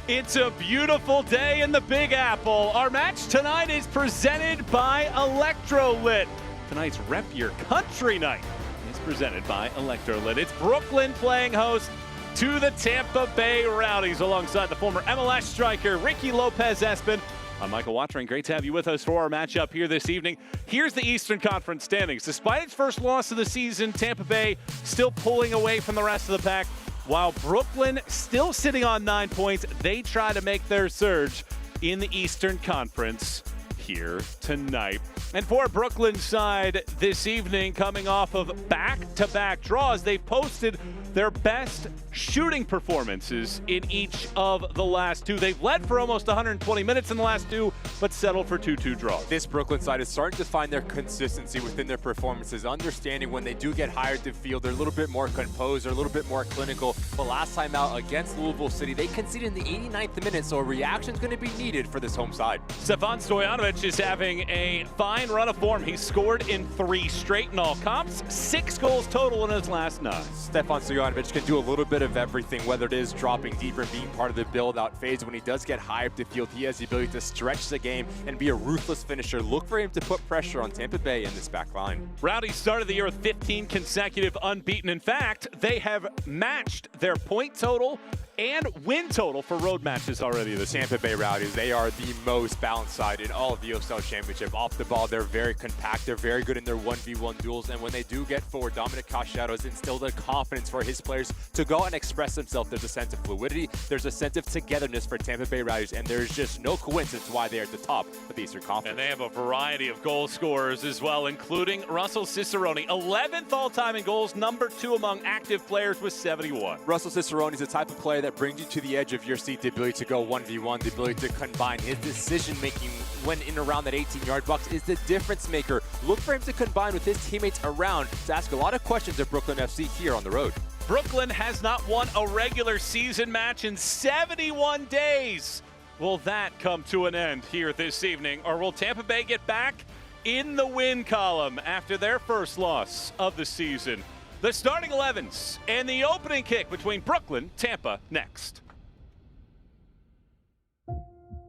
It's a beautiful day in the Big Apple. Our match tonight is presented by Electrolit. Tonight's Rep Your Country night is presented by Electrolit. It's Brooklyn playing host to the Tampa Bay Rowdies alongside the former MLS striker Ricky Lopez-Espin. I'm Michael Watring. Great to have you with us for our matchup here this evening. Here's the Eastern Conference standings. Despite its first loss of the season, Tampa Bay still pulling away from the rest of the pack. While Brooklyn still sitting on 9 points, they try to make their surge in the Eastern Conference here tonight. And for Brooklyn's side this evening, coming off of back-to-back draws, they've posted their best shooting performances in each of the last two. They've led for almost 120 minutes in the last two, but settled for 2-2 draws. This Brooklyn side is starting to find their consistency within their performances, understanding when they do get higher to field, they're a little bit more composed, they're a little bit more clinical. But last time out against Louisville City, they conceded in the 89th minute, so a reaction is going to be needed for this home side. Stefan Stojanovic is having a fine run of form. He's scored in 3 straight in all comps, 6 goals total in his last 9. Stefan Stojanovic can do a little bit of everything, whether it is dropping deeper and being part of the build-out phase. When he does get high up the field, he has the ability to stretch the game and be a ruthless finisher. Look for him to put pressure on Tampa Bay in this back line. Rowdies started the year with 15 consecutive unbeaten. In fact, they have matched their point total and win total for road matches already this Tampa Bay Rowdies, they are the most balanced side in all of the USL Championship. Off the ball, they're very compact. They're very good in their 1v1 duels. And when they do get forward, Dominic Cacciato has instilled the confidence for his players to go and express themselves. There's a sense of fluidity. There's a sense of togetherness for Tampa Bay Rowdies. And there's just no coincidence why they're at the top of the Eastern Conference. And they have a variety of goal scorers as well, including Russell Cicerone, 11th all-time in goals, number 2 among active players with 71. Russell Cicerone is the type of player that brings you to the edge of your seat, the ability to go 1v1, the ability to combine. His decision-making when in around that 18-yard box is the difference maker. Look for him to combine with his teammates around to ask a lot of questions of Brooklyn FC here on the road. Brooklyn has not won a regular season match in 71 days. Will that come to an end here this evening, or will Tampa Bay get back in the win column after their first loss of the season? The starting 11s and the opening kick between Brooklyn, Tampa next.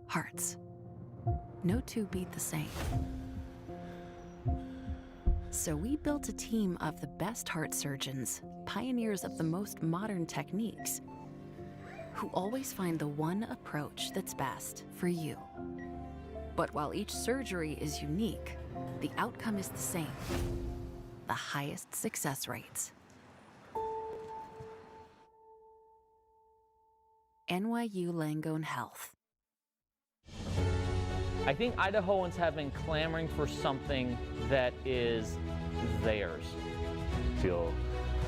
Hearts. No two beat the same. So we built a team of the best heart surgeons, pioneers of the most modern techniques, who always find the one approach that's best for you. But while each surgery is unique, the outcome is the same. The highest success rates. NYU Langone Health. I think Idahoans have been clamoring for something that is theirs. Feel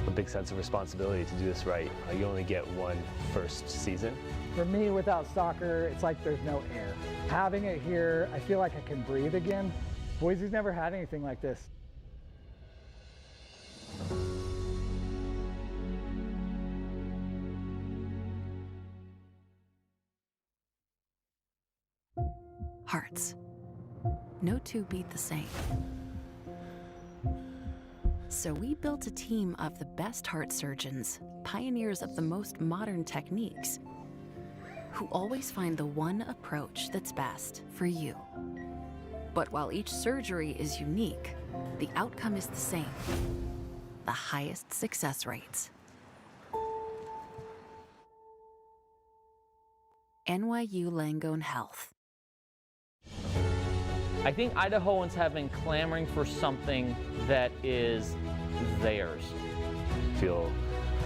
a big sense of responsibility to do this right. You only get one first season. For me, without soccer, it's like there's no air. Having it here, I feel like I can breathe again. Boise's never had anything like this. Hearts. No two beat the same. So we built a team of the best heart surgeons, pioneers of the most modern techniques, who always find the one approach that's best for you. But while each surgery is unique, the outcome is the same. The highest success rates. NYU Langone Health. I think Idahoans have been clamoring for something that is theirs. Feel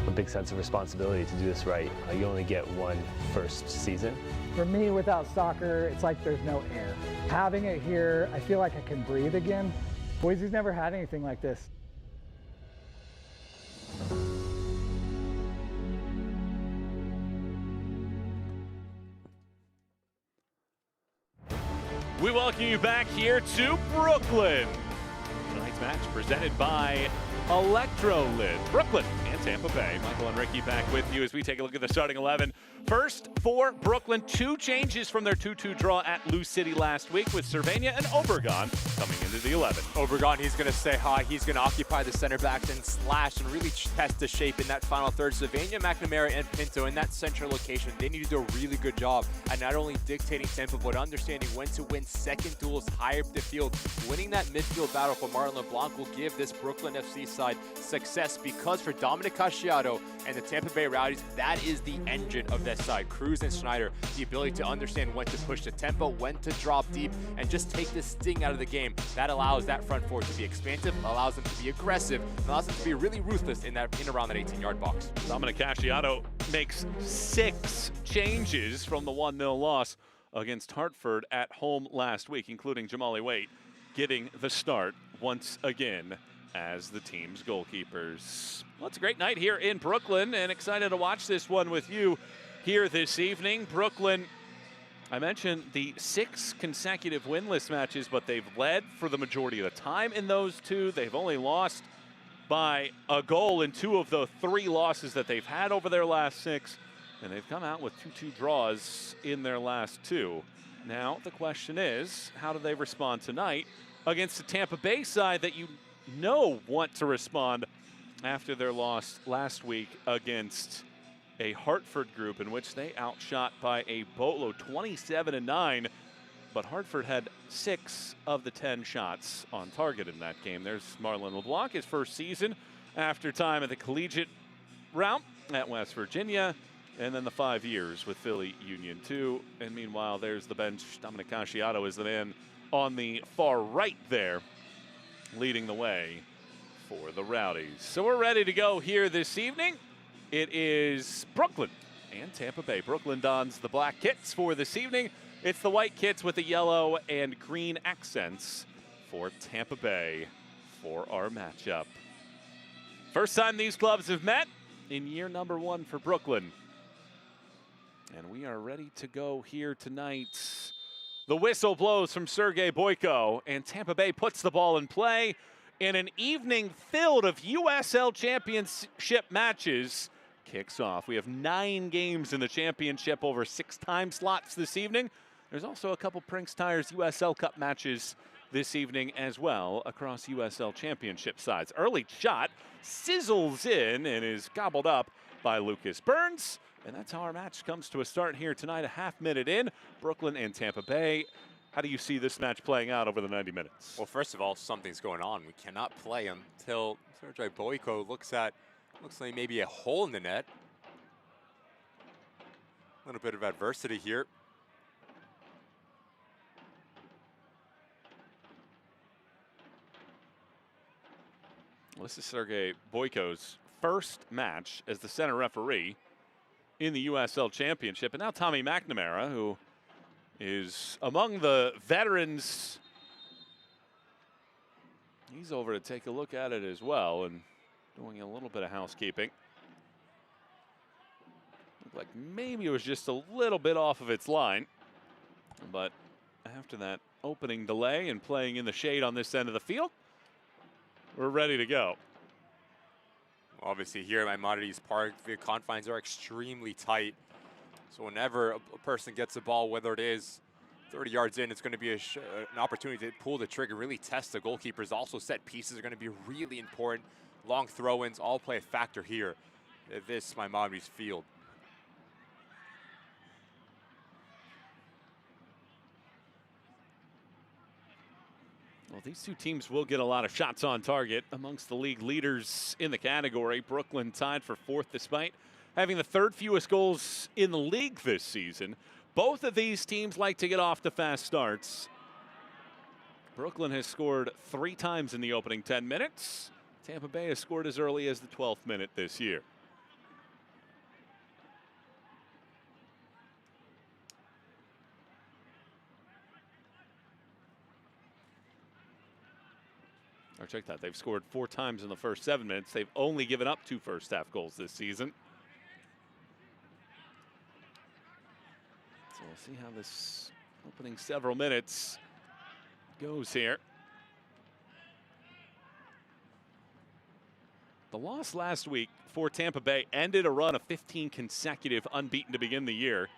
a big sense of responsibility to do this right. You only get one first season. For me, without soccer, it's like there's no air. Having it here, I feel like I can breathe again. Boise's never had anything like this. We welcome you back here to Brooklyn. Tonight's match presented by Electrolit. Brooklyn and Tampa Bay. Michael and Ricky back with you as we take a look at the starting 11. First, for Brooklyn, 2 changes from their 2-2 draw at Lou City last week, with Cervania and Obregon coming into the 11. Obregon, he's going to stay high. He's going to occupy the center backs and slash and really test the shape in that final third. Cervania, McNamara, and Pinto in that central location, they need to do a really good job at not only dictating tempo, but understanding when to win second duels higher up the field. Winning that midfield battle for Martin LeBlanc will give this Brooklyn FC side success, because for Dominic Casciato and the Tampa Bay Rowdies, that is the engine of that side. Cruz and Schneider, the ability to understand when to push the tempo, when to drop deep, and just take the sting out of the game. That allows that front four to be expansive, allows them to be aggressive, and allows them to be really ruthless in around that 18-yard box. Dominic Casciato makes 6 changes from the 1-0 loss against Hartford at home last week, including Jamali Waite getting the start once again as the team's goalkeepers. Well, it's a great night here in Brooklyn, and excited to watch this one with you here this evening. Brooklyn, I mentioned the 6 consecutive winless matches, but they've led for the majority of the time in those 2. They've only lost by a goal in 2 of the 3 losses that they've had over their last 6, and they've come out with 2-2 draws in their last 2. Now, the question is, how do they respond tonight against the Tampa Bay side that you know want to respond after their loss last week against a Hartford group in which they outshot by a boatload, 27-9, but Hartford had 6 of the 10 shots on target in that game. There's Marlon LeBlanc, his first season after time at the collegiate route at West Virginia, and then the 5 years with Philly Union 2. And meanwhile, there's the bench. Dominic Casciato is the man on the far right there, leading the way for the Rowdies. So we're ready to go here this evening. It is Brooklyn and Tampa Bay. Brooklyn dons the black kits for this evening. It's the white kits with the yellow and green accents for Tampa Bay for our matchup. First time these clubs have met in year number 1 for Brooklyn. And we are ready to go here tonight. The whistle blows from Sergei Boyko, and Tampa Bay puts the ball in play in an evening filled of USL Championship matches. Kicks off. We have 9 games in the championship over 6 time slots this evening. There's also a couple Prinks Tires USL Cup matches this evening as well across USL Championship sides. Early shot sizzles in and is gobbled up by Lucas Burns. And that's how our match comes to a start here tonight, a half-minute in. Brooklyn and Tampa Bay. How do you see this match playing out over the 90 minutes? Well, first of all, something's going on. We cannot play until Sergei Boyko looks like maybe a hole in the net. A little bit of adversity here. Well, this is Sergei Boyko's first match as the center referee in the USL Championship. And now Tommy McNamara, who is among the veterans, he's over to take a look at it as well and doing a little bit of housekeeping. Looked like maybe it was just a little bit off of its line, but after that opening delay and playing in the shade on this end of the field, we're ready to go. Obviously here at Maimonides Park, the confines are extremely tight. So whenever a person gets the ball, whether it is 30 yards in, it's going to be an opportunity to pull the trigger, really test the goalkeepers. Also, set pieces are going to be really important. Long throw-ins all play a factor here at this Maimonides field. Well, these 2 teams will get a lot of shots on target. Amongst the league leaders in the category, Brooklyn tied for 4th despite having the 3rd fewest goals in the league this season. Both of these teams like to get off to fast starts. Brooklyn has scored 3 times in the opening 10 minutes. Tampa Bay has scored as early as the 12th minute this year. Or check that, they've scored 4 times in the first 7 minutes. They've only given up 2 first-half goals this season. So we'll see how this opening several minutes goes here. The loss last week for Tampa Bay ended a run of 15 consecutive unbeaten to begin the year.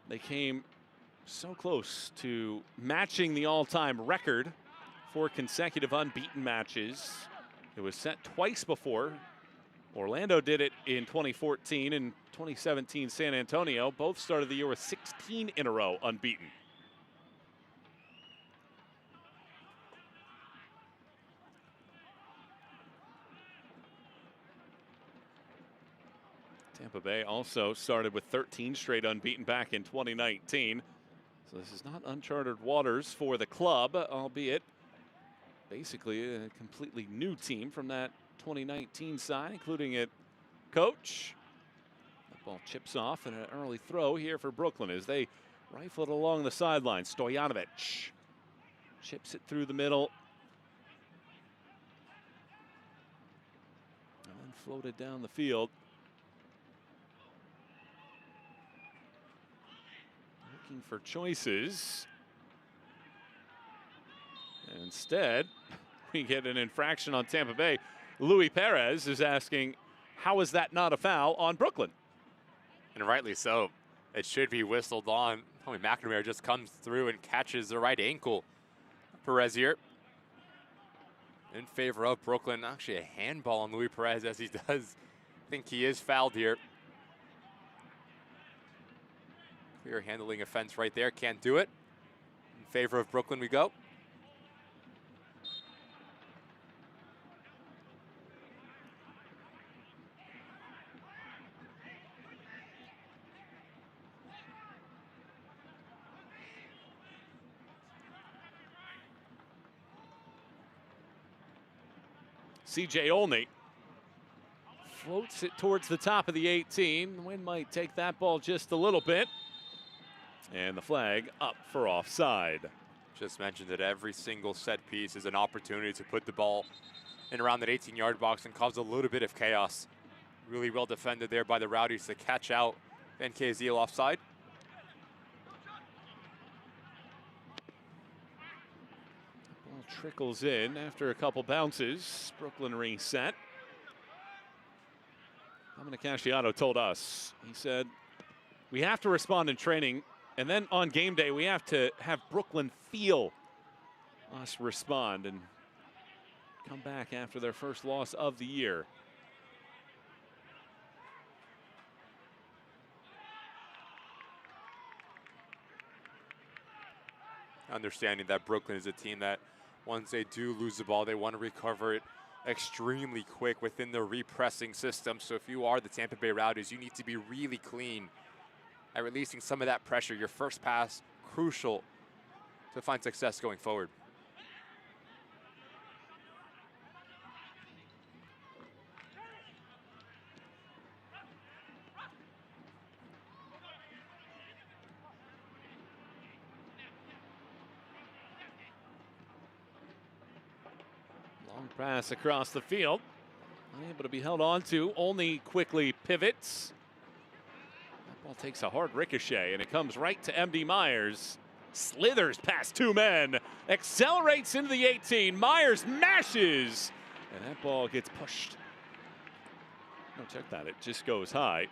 They came so close to matching the all-time record for consecutive unbeaten matches. It was set twice before. Orlando did it in 2014 and 2017 San Antonio. Both started the year with 16 in a row unbeaten. Tampa Bay also started with 13 straight unbeaten back in 2019. So this is not uncharted waters for the club, albeit basically a completely new team from that 2019 side, including it coach. The ball chips off and an early throw here for Brooklyn as they rifle it along the sideline. Stojanovic chips it through the middle. And then floated down the field. Looking for choices. And instead, we get an infraction on Tampa Bay. Luis Perez is asking, how is that not a foul on Brooklyn? And rightly so. It should be whistled on. Tommy McNamara just comes through and catches the right ankle. Perez here in favor of Brooklyn. Actually a handball on Luis Perez, as he does think he is fouled here. Clear handling offense right there. Can't do it. In favor of Brooklyn we go. CJ Olney floats it towards the top of the 18. The wind might take that ball just a little bit. And the flag up for offside. Just mentioned that every single set piece is an opportunity to put the ball in around that 18-yard box and cause a little bit of chaos. Really well defended there by the Rowdies to catch out Van Keziel offside. Ball trickles in after a couple bounces. Brooklyn reset. Dominic Casciato told us, he said, we have to respond in training, and then on game day, we have to have Brooklyn feel us respond and come back after their first loss of the year. Understanding that Brooklyn is a team that once they do lose the ball, they want to recover it extremely quick within their repressing system. So if you are the Tampa Bay Rowdies, you need to be really clean at releasing some of that pressure. Your first pass, crucial to find success going forward. Long pass across the field. Unable to be held on to. Only quickly pivots. That ball takes a hard ricochet and it comes right to MD Myers. Slithers past two men. Accelerates into the 18. Myers mashes. And that ball gets pushed. No, check that. It just goes high.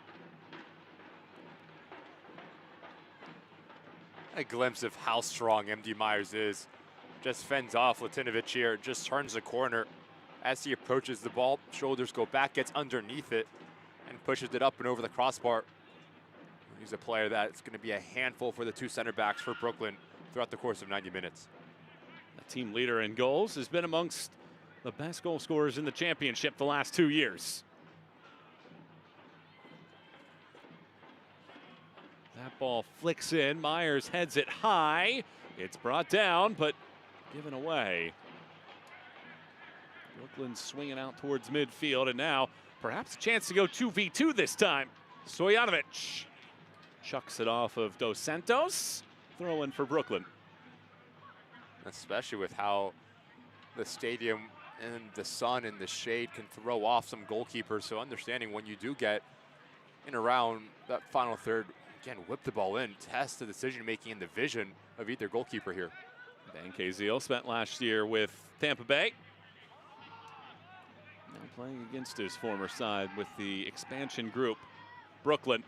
A glimpse of how strong MD Myers is. Just fends off Latinovic here, just turns the corner. As he approaches the ball, shoulders go back, gets underneath it, and pushes it up and over the crossbar. He's a player that's going to be a handful for the two center backs for Brooklyn throughout the course of 90 minutes. The team leader in goals, has been amongst the best goal scorers in the championship the last 2 years. That ball flicks in. Myers heads it high. It's brought down, but given away. Brooklyn swinging out towards midfield, and now perhaps a chance to go 2v2 this time. Stojanovic chucks it off of Dos Santos. Throw in for Brooklyn. Especially with how the stadium and the sun and the shade can throw off some goalkeepers. So understanding when you do get in around that final third, again, whip the ball in, test the decision-making and the vision of either goalkeeper here. Van Keziel spent last year with Tampa Bay. Now playing against his former side with the expansion group, Brooklyn.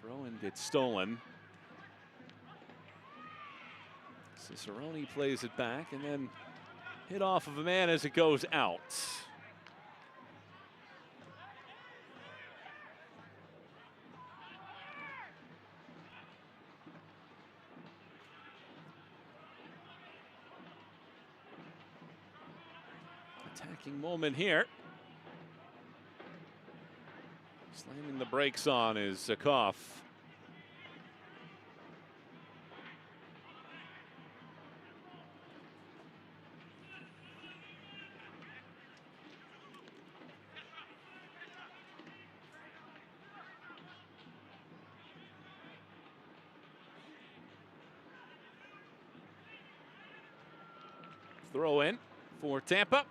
Throw-in gets stolen. Cicerone plays it back and then hit off of a man as it goes out. Attacking moment here. Slamming the brakes on is Zakov. Throw in for Tampa.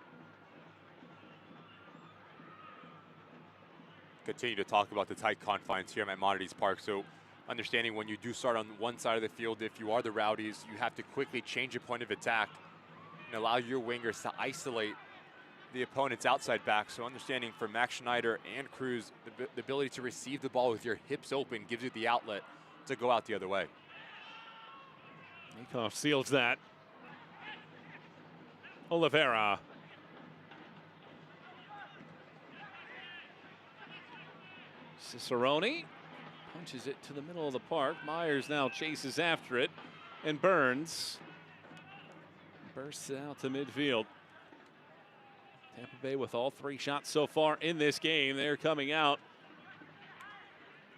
Continue to talk about the tight confines here at Maimonides Park. So understanding when you do start on one side of the field, if you are the Rowdies, you have to quickly change your point of attack and allow your wingers to isolate the opponent's outside back. So understanding for Max Schneider and Cruz, the ability to receive the ball with your hips open gives you the outlet to go out the other way. Akoff seals that. Oliveira. Cicerone punches it to the middle of the park. Myers now chases after it, and Burns bursts it out to midfield. Tampa Bay with all 3 shots so far in this game. They're coming out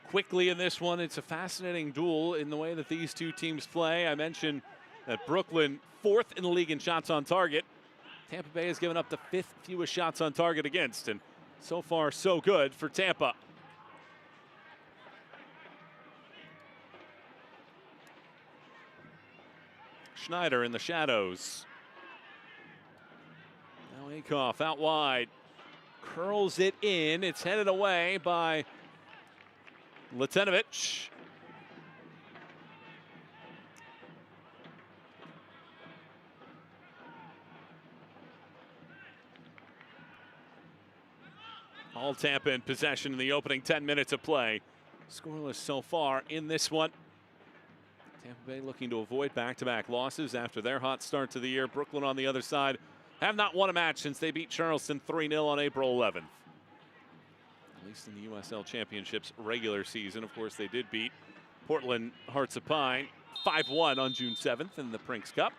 quickly in this one. It's a fascinating duel in the way that these two teams play. I mentioned that Brooklyn 4th in the league in shots on target. Tampa Bay has given up the 5th fewest shots on target against, and so far so good for Tampa. Schneider in the shadows. Now Akoff out wide. Curls it in. It's headed away by Latinovic. All Tampa in possession in the opening 10 minutes of play. Scoreless so far in this one. Tampa Bay looking to avoid back-to-back losses after their hot start to the year. Brooklyn on the other side have not won a match since they beat Charleston 3-0 on April 11th. At least in the USL Championship's regular season. Of course, they did beat Portland Hearts of Pine 5-1 on June 7th in the Prinks Cup.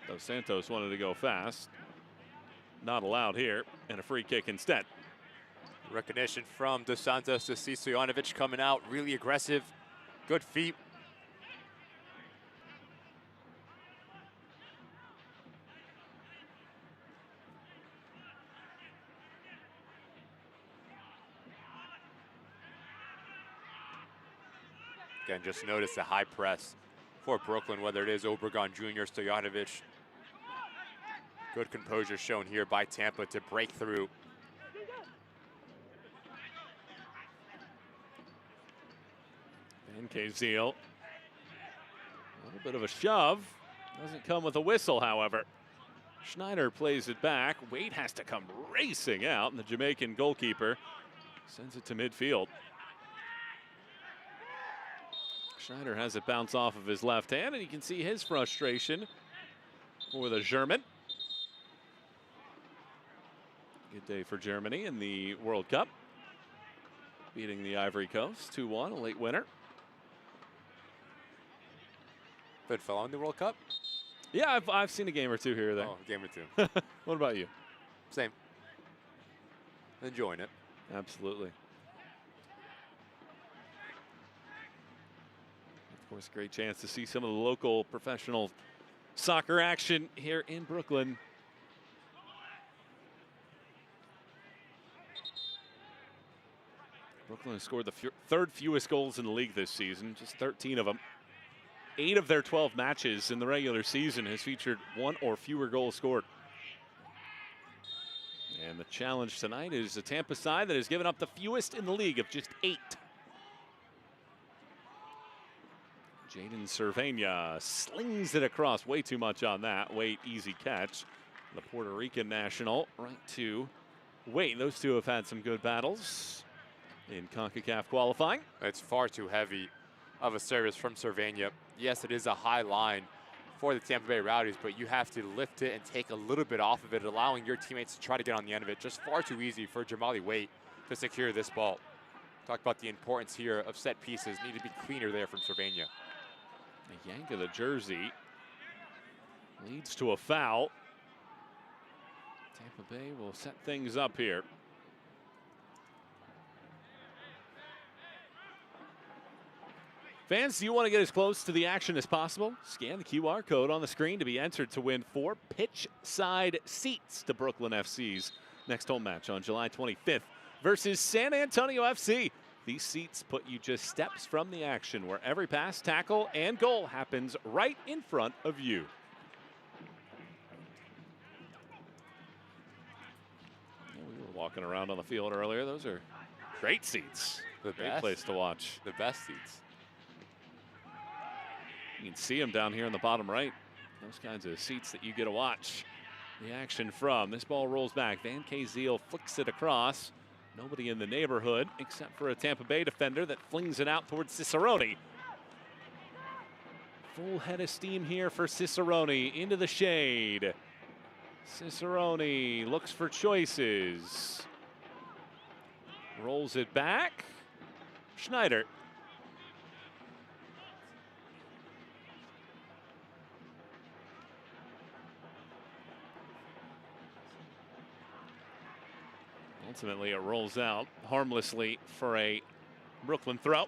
Dos Santos wanted to go fast. Not allowed here, and a free kick instead. Recognition from Dos Santos to Stojanovic coming out, really aggressive, good feet. Again, just notice the high press for Brooklyn, whether it is Obregon Jr., Stojanovic. Good composure shown here by Tampa to break through. And Kazeel. A little bit of a shove. Doesn't come with a whistle, however. Schneider plays it back. Wade has to come racing out, and the Jamaican goalkeeper sends it to midfield. Schneider has it bounce off of his left hand, and you can see his frustration for the German. Good day for Germany in the World Cup. Beating the Ivory Coast 2-1, a late winner. Been following the World Cup? Yeah, I've seen a game or two here or there. Oh, a game or two. What about you? Same. Enjoying it. Absolutely. Of course, great chance to see some of the local professional soccer action here in Brooklyn. Brooklyn has scored the 3rd fewest goals in the league this season, just 13 of them. 8 of their 12 matches in the regular season has featured 1 or fewer goals scored. And the challenge tonight is a Tampa side that has given up the fewest in the league of just 8. Jaden Cervena slings it across. Way too much on that. Wait, easy catch. The Puerto Rican national right to Wait. Those two have had some good battles in CONCACAF qualifying. It's far too heavy of a service from Cervena. Yes, it is a high line for the Tampa Bay Rowdies, but you have to lift it and take a little bit off of it, allowing your teammates to try to get on the end of it. Just far too easy for Jamali Waite to secure this ball. Talk about the importance here of set pieces. Need to be cleaner there from Cervena. A yank of the jersey leads to a foul. Tampa Bay will set things up here. Fans, do you want to get as close to the action as possible? Scan the QR code on the screen to be entered to win 4 pitch-side seats to Brooklyn FC's next home match on July 25th versus San Antonio FC. These seats put you just steps from the action where every pass, tackle, and goal happens right in front of you. Yeah, we were walking around on the field earlier. Those are great seats. Great place to watch. The best seats. You can see them down here in the bottom right. Those kinds of seats that you get to watch the action from. This ball rolls back. Van Kaziel flicks it across. Nobody in the neighborhood except for a Tampa Bay defender that flings it out towards Cicerone. Full head of steam here for Cicerone into the shade. Cicerone looks for choices. Rolls it back. Schneider. Ultimately, it rolls out harmlessly for a Brooklyn throw.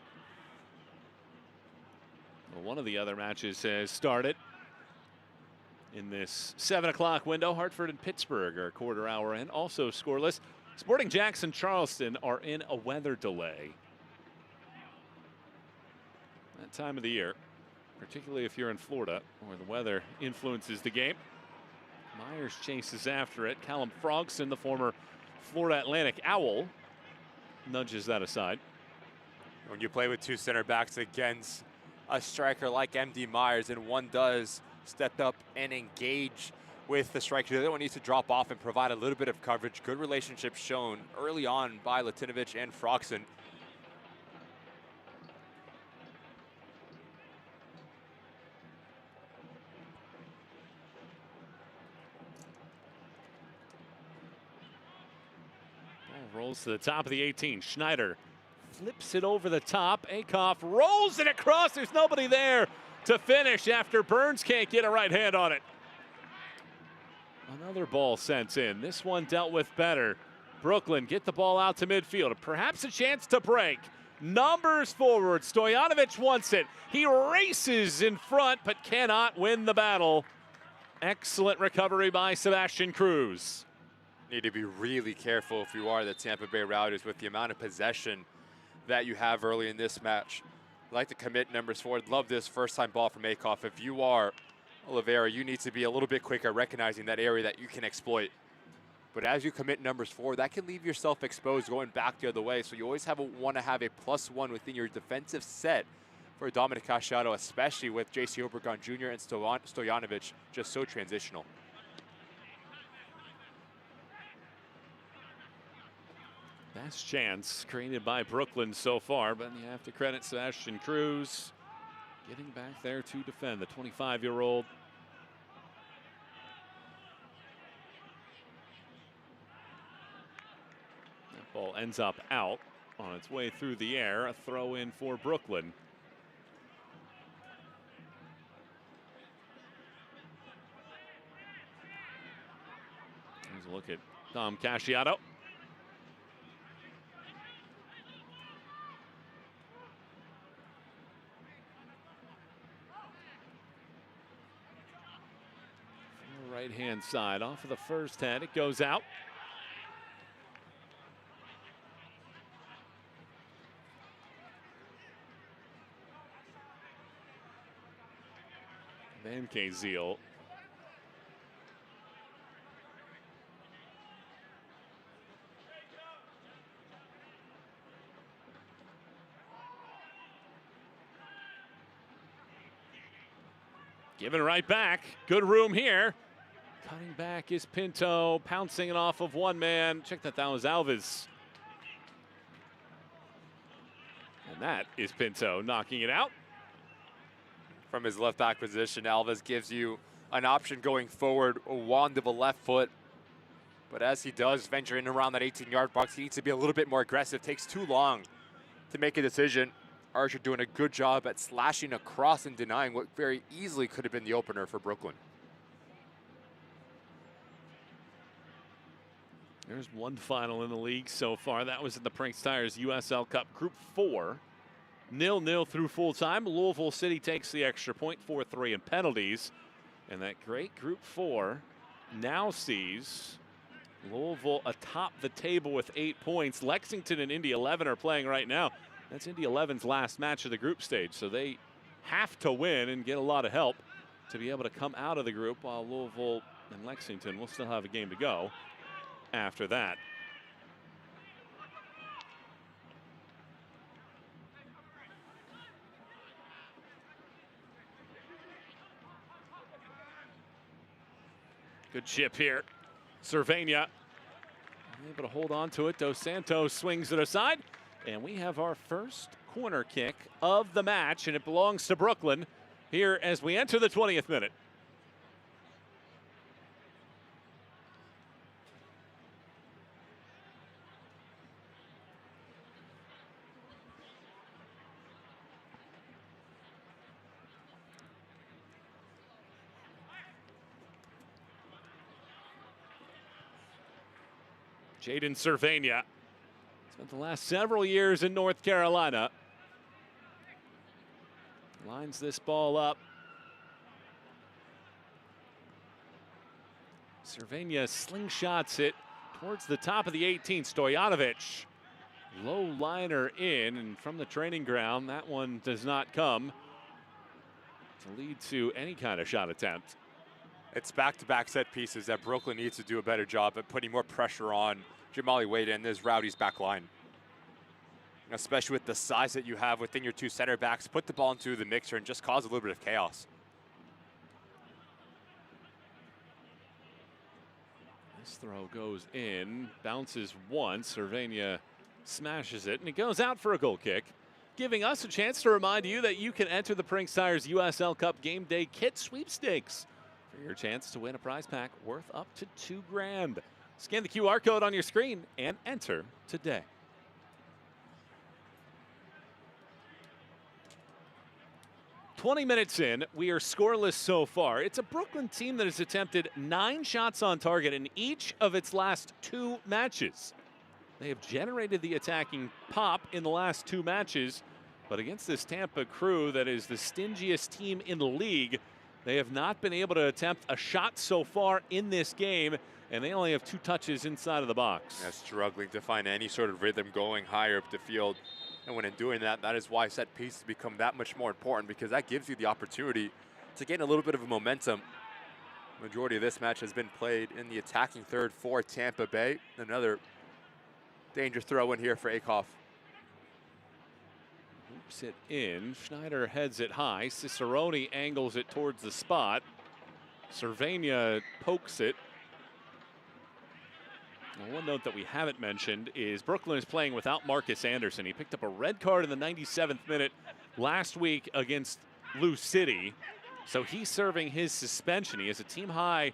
Well, one of the other matches has started in this 7 o'clock window. Hartford and Pittsburgh are quarter hour in, also scoreless. Sporting Jackson Charleston are in a weather delay. That time of the year, particularly if you're in Florida, where the weather influences the game. Myers chases after it. Callum Frogson, the former Florida Atlantic Owl, nudges that aside. When you play with 2 center backs against a striker like MD Myers, and one does step up and engage with the striker, the other one needs to drop off and provide a little bit of coverage. Good relationship shown early on by Latinovic and Frogson. Rolls to the top of the 18. Schneider flips it over the top. Akoff rolls it across. There's nobody there to finish after Burns can't get a right hand on it. Another ball sent in. This one dealt with better. Brooklyn get the ball out to midfield. Perhaps a chance to break. Numbers forward. Stojanovic wants it. He races in front but cannot win the battle. Excellent recovery by Sebastian Cruz. Need to be really careful if you are the Tampa Bay Rowdies with the amount of possession that you have early in this match. Like to commit numbers forward. Love this first-time ball from Akoff. If you are Oliveira, you need to be a little bit quicker recognizing that area that you can exploit. But as you commit numbers forward, that can leave yourself exposed going back the other way. So you always want to have a +1 within your defensive set for Dominic Casciato, especially with J.C. Obregon Jr. and Stojanovic, just so transitional. Best chance created by Brooklyn so far, but you have to credit Sebastian Cruz getting back there to defend, the 25-year-old. That ball ends up out on its way through the air. A throw in for Brooklyn. Here's a look at Dom Casciato. Right-hand side off of the first head. It goes out. Van Kaziel. Giving right back. Good room here. Cutting back is Pinto, pouncing it off of one man. Check that was Alves. And that is Pinto knocking it out. From his left back position, Alves gives you an option going forward, a wand of a left foot. But as he does venture in around that 18-yard box, he needs to be a little bit more aggressive. Takes too long to make a decision. Archer doing a good job at slashing across and denying what very easily could have been the opener for Brooklyn. There's one final in the league so far. That was in the Prinks Tires USL Cup Group 4. 0-0 through full time. Louisville City takes the extra point, 4-3 in penalties. And that great Group 4 now sees Louisville atop the table with 8 points. Lexington and Indy 11 are playing right now. That's Indy 11's last match of the group stage, so they have to win and get a lot of help to be able to come out of the group, while Louisville and Lexington will still have a game to go after that. Good chip here. Cervania able to hold on to it. Dos Santos swings it aside. And we have our first corner kick of the match, and it belongs to Brooklyn here as we enter the 20th minute. Jaden Cervania spent the last several years in North Carolina. Lines this ball up. Cervania slingshots it towards the top of the 18. Stojanovic, low liner in, and from the training ground, that one does not come to lead to any kind of shot attempt. It's back-to-back set pieces that Brooklyn needs to do a better job at putting more pressure on Jamali Wade and this Rowdies back line. Especially with the size that you have within your two center backs, put the ball into the mixer and just cause a little bit of chaos. This throw goes in, bounces once, Cervania smashes it, and it goes out for a goal kick, giving us a chance to remind you that you can enter the Prinks Tires USL Cup Game Day Kit Sweepstakes for your chance to win a prize pack worth up to $2 grand. Scan the QR code on your screen and enter today. "20 minutes in, we are scoreless so far. It's a Brooklyn team that has attempted 9 shots on target in each of its last 2 matches. They have generated the attacking pop in the last 2 matches, but against this Tampa crew that is the stingiest team in the league, they have not been able to attempt a shot so far in this game, and they only have 2 touches inside of the box. Yeah, struggling to find any sort of rhythm going higher up the field. And when in doing that, that is why set pieces become that much more important, because that gives you the opportunity to gain a little bit of a momentum. Majority of this match has been played in the attacking third for Tampa Bay. Another dangerous throw in here for Akoff. Hoops it in. Schneider heads it high. Cicerone angles it towards the spot. Cervania pokes it. Now, one note that we haven't mentioned is Brooklyn is playing without Marcus Anderson. He picked up a red card in the 97th minute last week against Lou City. So he's serving his suspension. He has a team high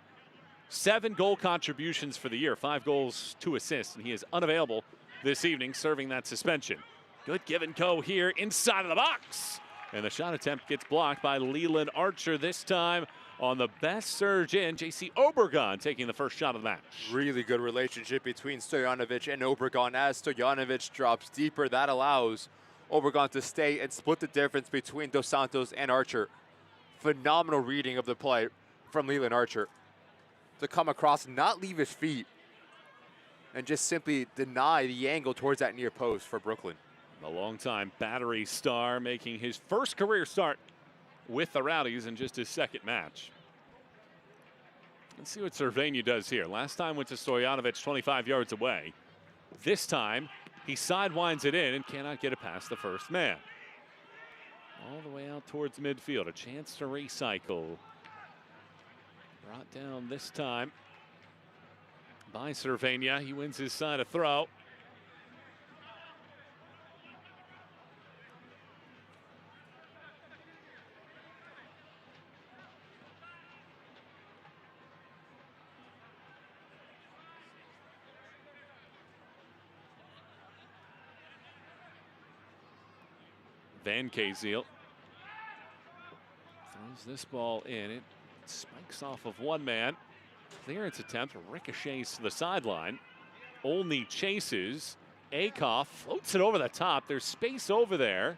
7 goal contributions for the year, 5 goals, 2 assists, and he is unavailable this evening serving that suspension. Good give and go here inside of the box. And the shot attempt gets blocked by Leland Archer, this time on the best surge in. J.C. Obregon taking the first shot of the match. Really good relationship between Stojanovic and Obregon. As Stojanovic drops deeper, that allows Obregon to stay and split the difference between Dos Santos and Archer. Phenomenal reading of the play from Leland Archer to come across, not leave his feet, and just simply deny the angle towards that near post for Brooklyn. The longtime Battery star making his first career start with the Rowdies in just his second match. Let's see what Cervania does here. Last time went to Stojanovic 25 yards away. This time he sidewinds it in and cannot get it past the first man. All the way out towards midfield. A chance to recycle. Brought down this time by Cervania. He wins his side of throw. Van Kaziel throws this ball in. It spikes off of one man. Clearance attempt ricochets to the sideline. Olney chases. Akoff floats it over the top. There's space over there.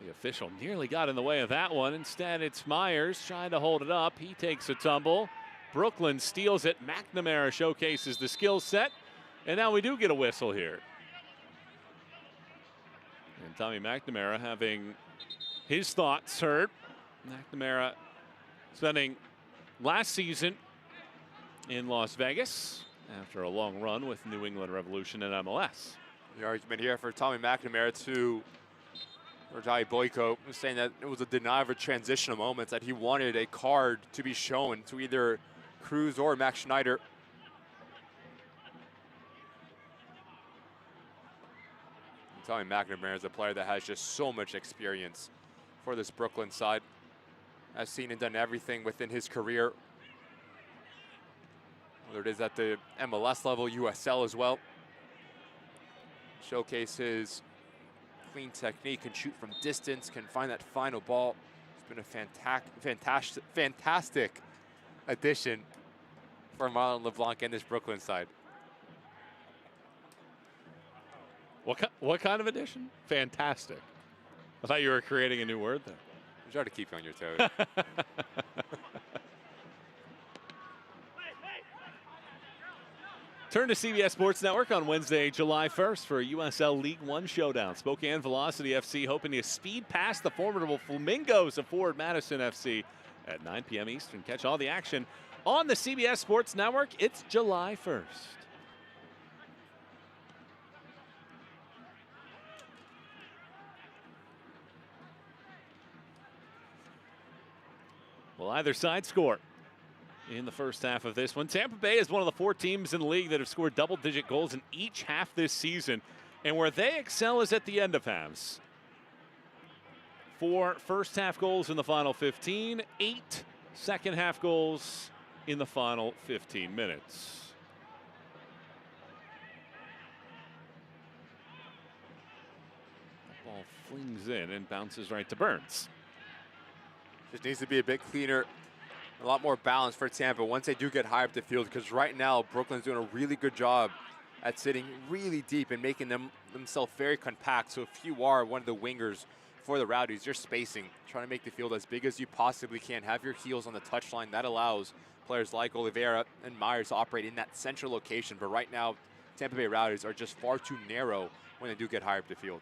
The official nearly got in the way of that one. Instead, it's Myers trying to hold it up. He takes a tumble. Brooklyn steals it. McNamara showcases the skill set. And now we do get a whistle here. And Tommy McNamara having his thoughts heard. McNamara spending last season in Las Vegas after a long run with New England Revolution and MLS. The argument here for Tommy McNamara to Rajai Boyko was saying that it was a denial of a transitional moment, that he wanted a card to be shown to either Cruz or Max Schneider. And Tommy McNamara is a player that has just so much experience for this Brooklyn side. Has seen and done everything within his career, whether it is at the MLS level, USL as well. Showcase his clean technique, can shoot from distance, can find that final ball. It's been a fantastic addition for Marlon LeBlanc and this Brooklyn side. What kind of addition? Fantastic. I thought you were creating a new word there. I'm trying to keep you on your toes. Turn to CBS Sports Network on Wednesday, July 1st for a USL League One showdown. Spokane Velocity FC hoping to speed past the formidable Flamingos of Forward Madison FC at 9 p.m. Eastern. Catch all the action on the CBS Sports Network. It's July 1st. Well, either side score in the first half of this one. Tampa Bay is one of the 4 teams in the league that have scored double-digit goals in each half this season. And where they excel is at the end of halves. 4 first-half goals in the final 15, 8 second-half goals in the final 15 minutes. The ball flings in and bounces right to Burns. Just needs to be a bit cleaner, a lot more balance for Tampa once they do get high up the field, because right now Brooklyn's doing a really good job at sitting really deep and making themselves very compact. So if you are one of the wingers for the Rowdies, you're spacing, trying to make the field as big as you possibly can. Have your heels on the touchline. That allows players like Oliveira and Myers to operate in that central location. But right now, Tampa Bay Rowdies are just far too narrow when they do get higher up the field.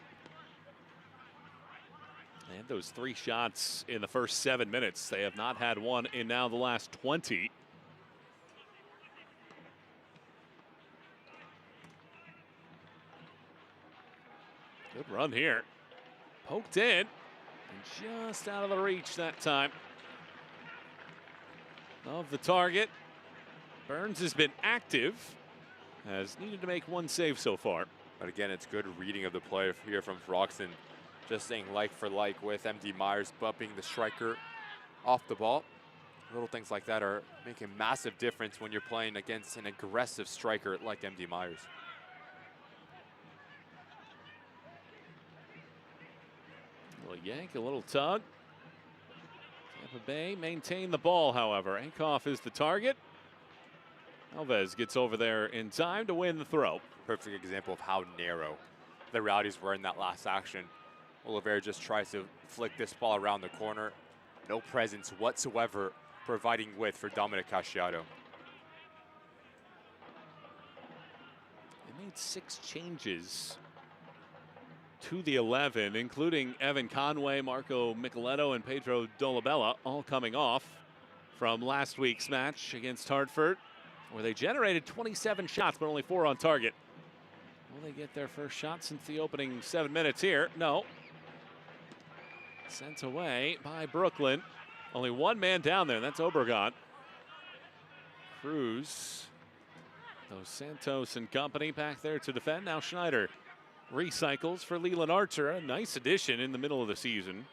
They had those 3 shots in the first 7 minutes. They have not had one in now the last 20. Good run here. Poked in and just out of the reach that time of the target. Burns has been active, has needed to make 1 save so far. But again, it's good reading of the play here from Froxton. Just saying like for like with MD Myers, bumping the striker off the ball. Little things like that are making a massive difference when you're playing against an aggressive striker like MD Myers. A little yank, a little tug. Tampa Bay maintain the ball, however. Akoff is the target. Alves gets over there in time to win the throw. Perfect example of how narrow the Rowdies were in that last action. Oliveira just tries to flick this ball around the corner. No presence whatsoever providing width for Dominic Casciato. They made 6 changes to the 11, including Evan Conway, Marco Micheletto, and Pedro Dolabella, all coming off from last week's match against Hartford, where they generated 27 shots, but only 4 on target. Will they get their first shot since the opening 7 minutes here? No. Sent away by Brooklyn. Only one man down there, that's Obregon. Cruz, Dos Santos and company back there to defend. Now Schneider recycles for Leland Archer. A nice addition in the middle of the season.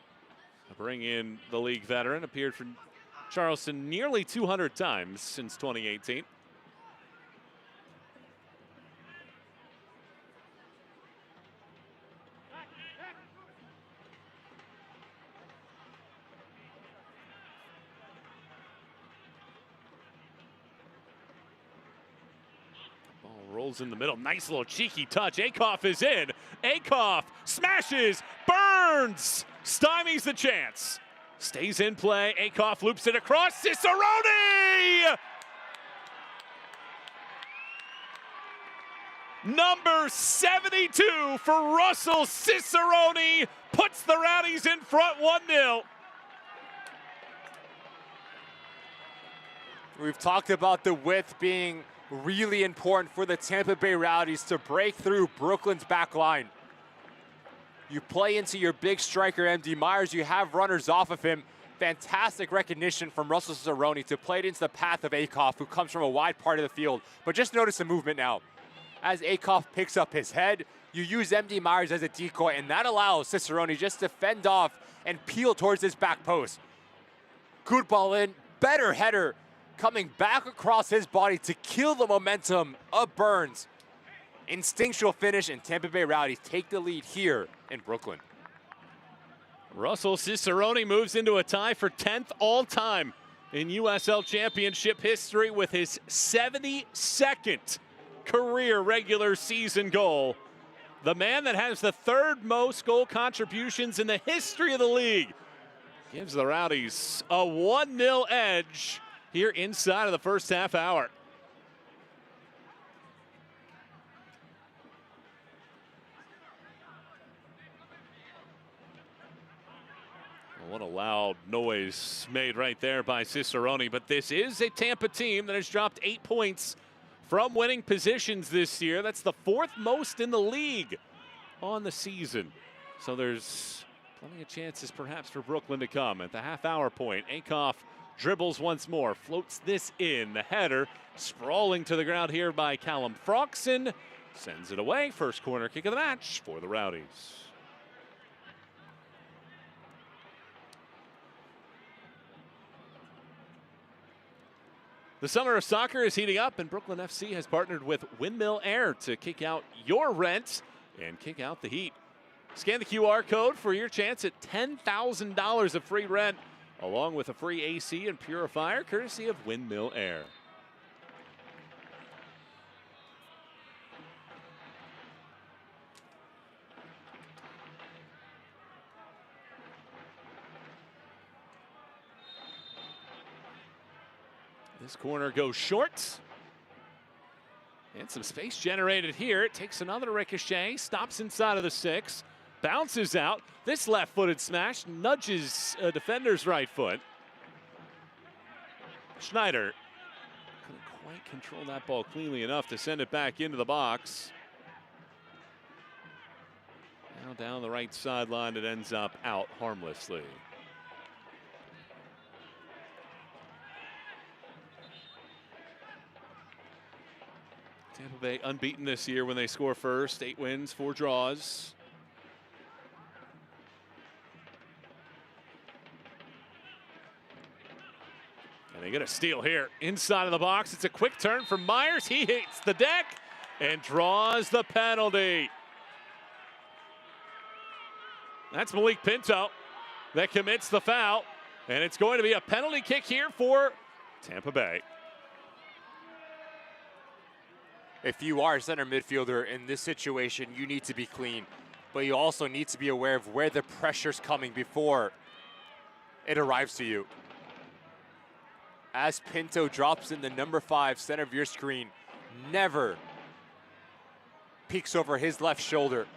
Bring in the league veteran, appeared for Charleston nearly 200 times since 2018. Ball rolls in the middle. Nice little cheeky touch. Akoff is in. Akoff smashes, burns, stymies the chance. Stays in play. Akoff loops it across. Cicerone! Number 72 for Russell Cicerone puts the Rowdies in front 1-0. We've talked about the width being really important for the Tampa Bay Rowdies to break through Brooklyn's back line. You play into your big striker, MD Myers. You have runners off of him. Fantastic recognition from Russell Cicerone to play it into the path of Akoff, who comes from a wide part of the field. But just notice the movement now. As Akoff picks up his head, you use MD Myers as a decoy, and that allows Cicerone just to fend off and peel towards his back post. Good ball in, better header, coming back across his body to kill the momentum of Burns. Instinctual finish, and Tampa Bay Rowdies take the lead here in Brooklyn. Russell Cicerone moves into a tie for 10th all-time in USL Championship history with his 72nd career regular season goal. The man that has the third most goal contributions in the history of the league gives the Rowdies a 1-0 edge here inside of the first half hour. What a loud noise made right there by Cicerone, but this is a Tampa team that has dropped 8 points from winning positions this year. That's the 4th most in the league on the season. So there's plenty of chances perhaps for Brooklyn to come. At the half-hour point, Akoff dribbles once more, floats this in. The header sprawling to the ground here by Callum Froxson. Sends it away. First corner kick of the match for the Rowdies. The summer of soccer is heating up, and Brooklyn FC has partnered with Windmill Air to kick out your rent and kick out the heat. Scan the QR code for your chance at $10,000 of free rent, along with a free AC and purifier, courtesy of Windmill Air. This corner goes short. And some space generated here. It takes another ricochet, stops inside of the 6, bounces out. This left-footed smash nudges a defender's right foot. Schneider couldn't quite control that ball cleanly enough to send it back into the box. Now down the right sideline, it ends up out harmlessly. Tampa Bay unbeaten this year when they score first. 8 wins, 4 draws. And they get a steal here inside of the box. It's a quick turn from Myers. He hits the deck and draws the penalty. That's Malik Pinto that commits the foul. And it's going to be a penalty kick here for Tampa Bay. If you are a center midfielder in this situation, you need to be clean, but you also need to be aware of where the pressure's coming before it arrives to you. As Pinto drops in the number 5 center of your screen, never peeks over his left shoulder.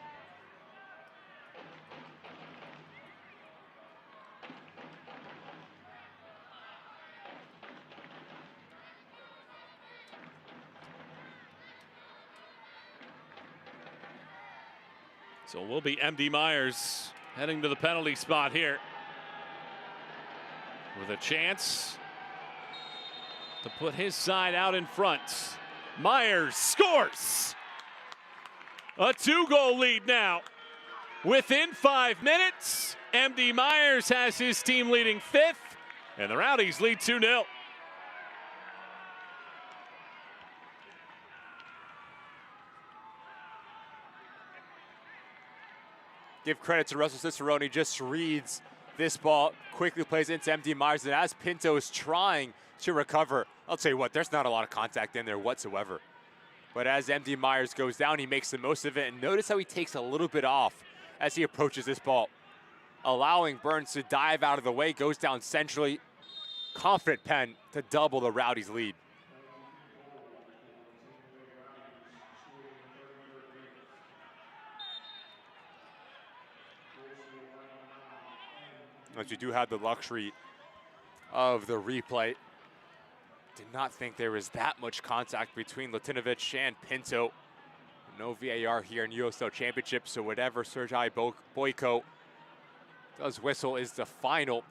So we'll be MD Myers heading to the penalty spot here with a chance to put his side out in front. Myers scores! A 2-goal lead now. Within 5 minutes, MD Myers has his team leading 5th, and the Rowdies lead 2-0. Give credit to Russell Cicerone, just reads this ball, quickly plays into MD Myers, and as Pinto is trying to recover, I'll tell you what, there's not a lot of contact in there whatsoever. But as MD Myers goes down, he makes the most of it, and notice how he takes a little bit off as he approaches this ball, allowing Burns to dive out of the way, goes down centrally. Confident pen to double the Rowdies' lead. As we do have the luxury of the replay. Did not think there was that much contact between Latinovic and Pinto. No VAR here in USL Championship, so whatever Sergei Boyko does whistle is the final.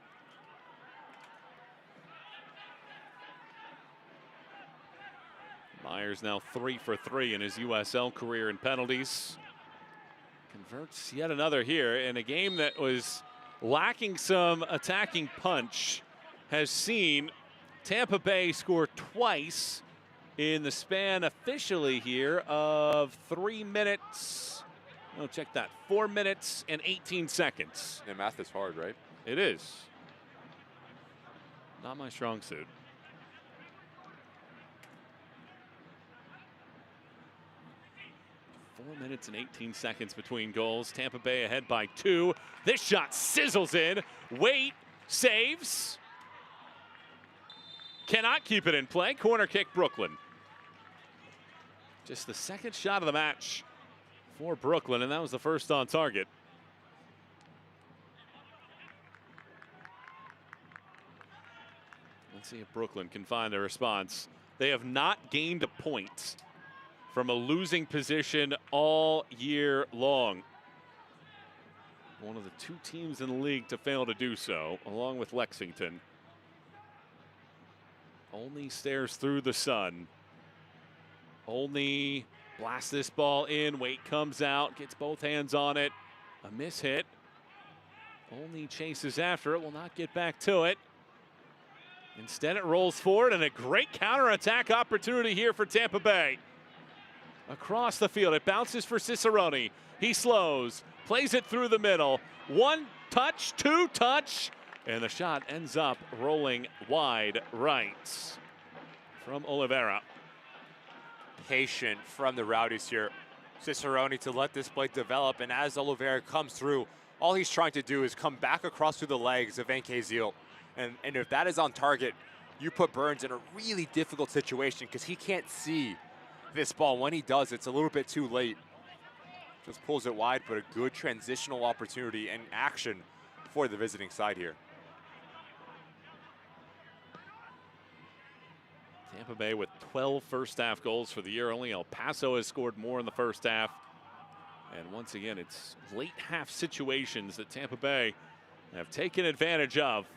Myers now 3 for 3 in his USL career in penalties. Converts yet another here in a game that was lacking some attacking punch. Has seen Tampa Bay score twice in the span officially here of 3 minutes. Oh, check that. 4 minutes and 18 seconds. Yeah, math is hard, right? It is. Not my strong suit. 4 minutes and 18 seconds between goals. Tampa Bay ahead by 2. This shot sizzles in. Wait, saves. Cannot keep it in play. Corner kick, Brooklyn. Just the second shot of the match for Brooklyn, and that was the first on target. Let's see if Brooklyn can find a response. They have not gained a point from a losing position all year long. One of the 2 teams in the league to fail to do so, along with Lexington. Only stares through the sun. Only blasts this ball in. Waite comes out, gets both hands on it. A miss hit. Only chases after it, will not get back to it. Instead, it rolls forward, and a great counterattack opportunity here for Tampa Bay. Across the field, it bounces for Cicerone. He slows, plays it through the middle. 1 touch, 2 touch, and the shot ends up rolling wide right from Oliveira. Patient from the Rowdies here. Cicerone to let this play develop, and as Oliveira comes through, all he's trying to do is come back across through the legs of Zeal. And if that is on target, you put Burns in a really difficult situation because he can't see this ball. When he does, it's a little bit too late. Just pulls it wide, but a good transitional opportunity and action for the visiting side here. Tampa Bay with 12 first half goals for the year. Only El Paso has scored more in the first half. And once again, it's late half situations that Tampa Bay have taken advantage of.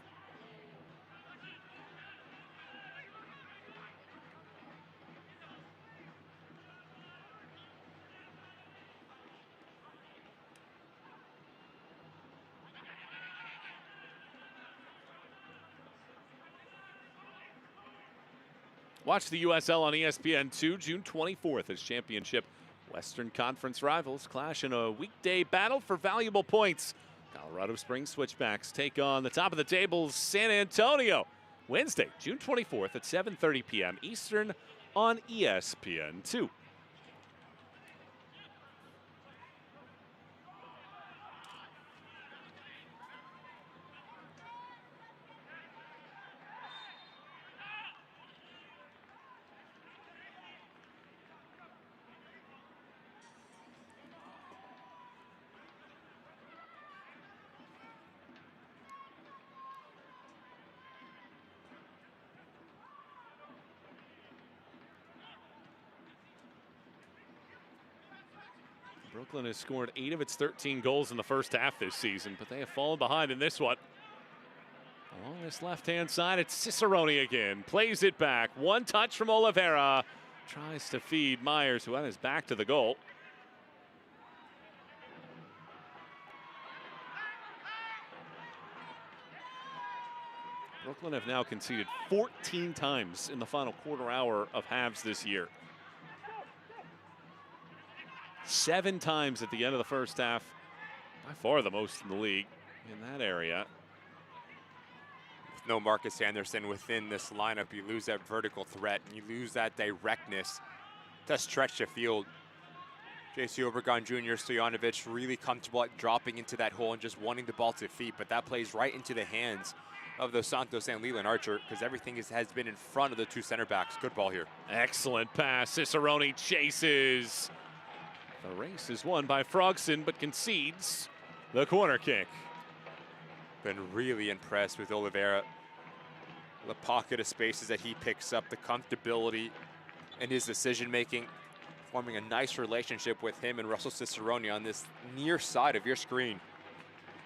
Watch the USL on ESPN2 June 24th as Championship Western Conference rivals clash in a weekday battle for valuable points. Colorado Springs Switchbacks take on the top of the table's San Antonio. Wednesday, June 24th at 7:30 p.m. Eastern on ESPN2. Brooklyn has scored 8 of its 13 goals in the first half this season, but they have fallen behind in this one. Along this left-hand side, it's Cicerone again. Plays it back. One touch from Oliveira. Tries to feed Myers, who had his back to the goal. Brooklyn have now conceded 14 times in the final quarter hour of halves this year. 7 times at the end of the first half. By far the most in the league in that area. With no Marcus Anderson within this lineup, you lose that vertical threat and you lose that directness to stretch the field. J.C. Obregon Jr., Stojanovic really comfortable at dropping into that hole and just wanting the ball to feet, but that plays right into the hands of the Santos and Leland Archer because everything has been in front of the 2 center backs. Good ball here. Excellent pass. Cicerone chases. The race is won by Frogson, but concedes the corner kick. Been really impressed with Oliveira. The pocket of spaces that he picks up, the comfortability in his decision-making, forming a nice relationship with him and Russell Cicerone on this near side of your screen.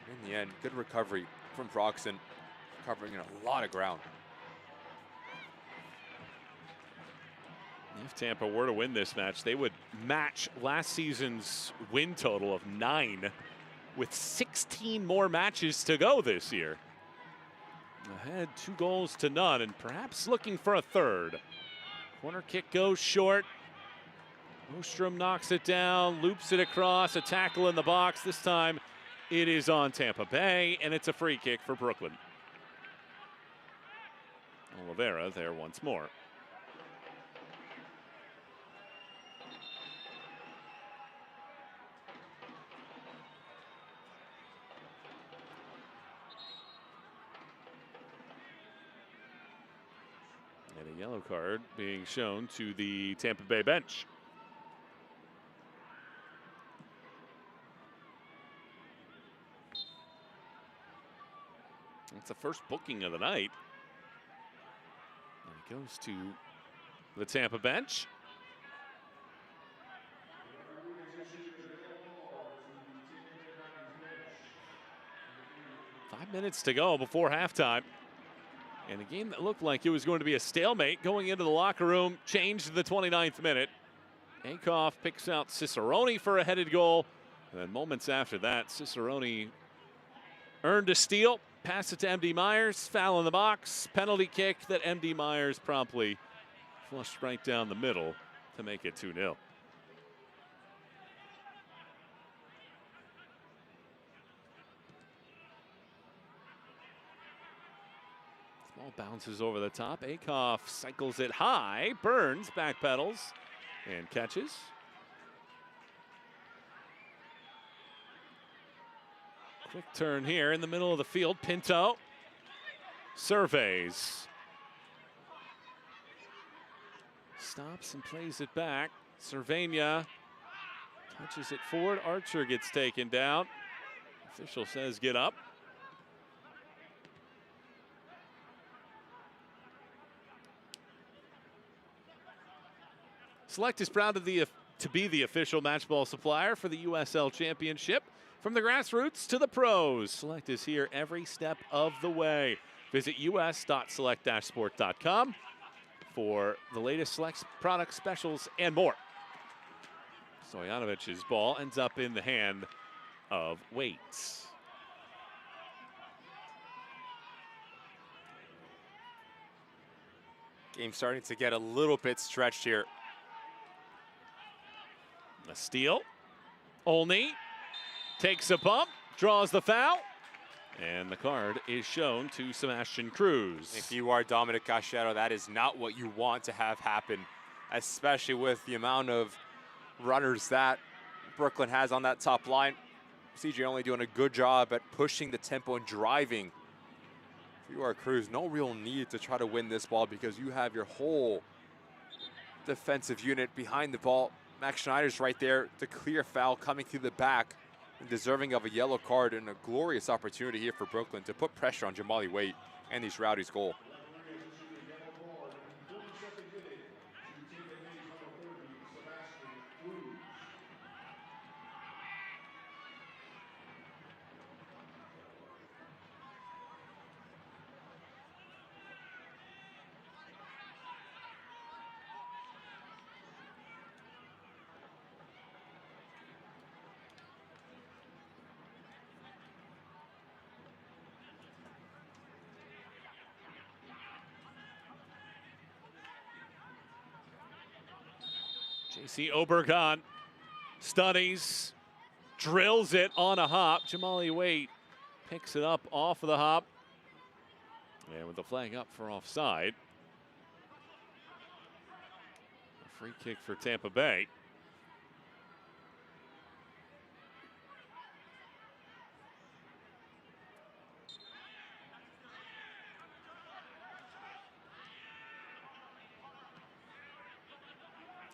In the end, good recovery from Frogson, covering a lot of ground. If Tampa were to win this match, they would match last season's win total of 9 with 16 more matches to go this year. Ahead 2-0 and perhaps looking for a third. Corner kick goes short. Ostrom knocks it down, loops it across, a tackle in the box. This time it is on Tampa Bay, and it's a free kick for Brooklyn. Oliveira there once more. And a yellow card being shown to the Tampa Bay bench. It's the first booking of the night. And it goes to the Tampa bench. Five minutes to go before halftime. And a game that looked like it was going to be a stalemate going into the locker room changed in the 29th minute. Akoff picks out Cicerone for a headed goal. And then moments after that, Cicerone earned a steal. Pass it to MD Myers, foul in the box, penalty kick that MD Myers promptly flushed right down the middle to make it 2-0. Ball bounces over the top. Akoff cycles it high, Burns backpedals and catches. Quick turn here in the middle of the field. Pinto surveys. Stops and plays it back. Cervania touches it forward. Archer gets taken down. Official says get up. Select is proud to be the official match ball supplier for the USL Championship. From the grassroots to the pros, Select is here every step of the way. Visit us.select-sport.com for the latest Select product specials and more. Stojanovic's ball ends up in the hand of Waits. Game starting to get a little bit stretched here. A steal. Olney takes a bump, draws the foul, and the card is shown to Sebastian Cruz. If you are Dominic Cacciaro, that is not what you want to have happen, especially with the amount of runners that Brooklyn has on that top line. CJ only doing a good job at pushing the tempo and driving. If you are Cruz, no real need to try to win this ball because you have your whole defensive unit behind the ball. Max Schneider's right there to clear foul coming through the back and deserving of a yellow card, and a glorious opportunity here for Brooklyn to put pressure on Jamali Waite and these Rowdies' goal. JC Obergon studies, drills it on a hop. Jamali Waite picks it up off of the hop. And with the flag up for offside. A free kick for Tampa Bay.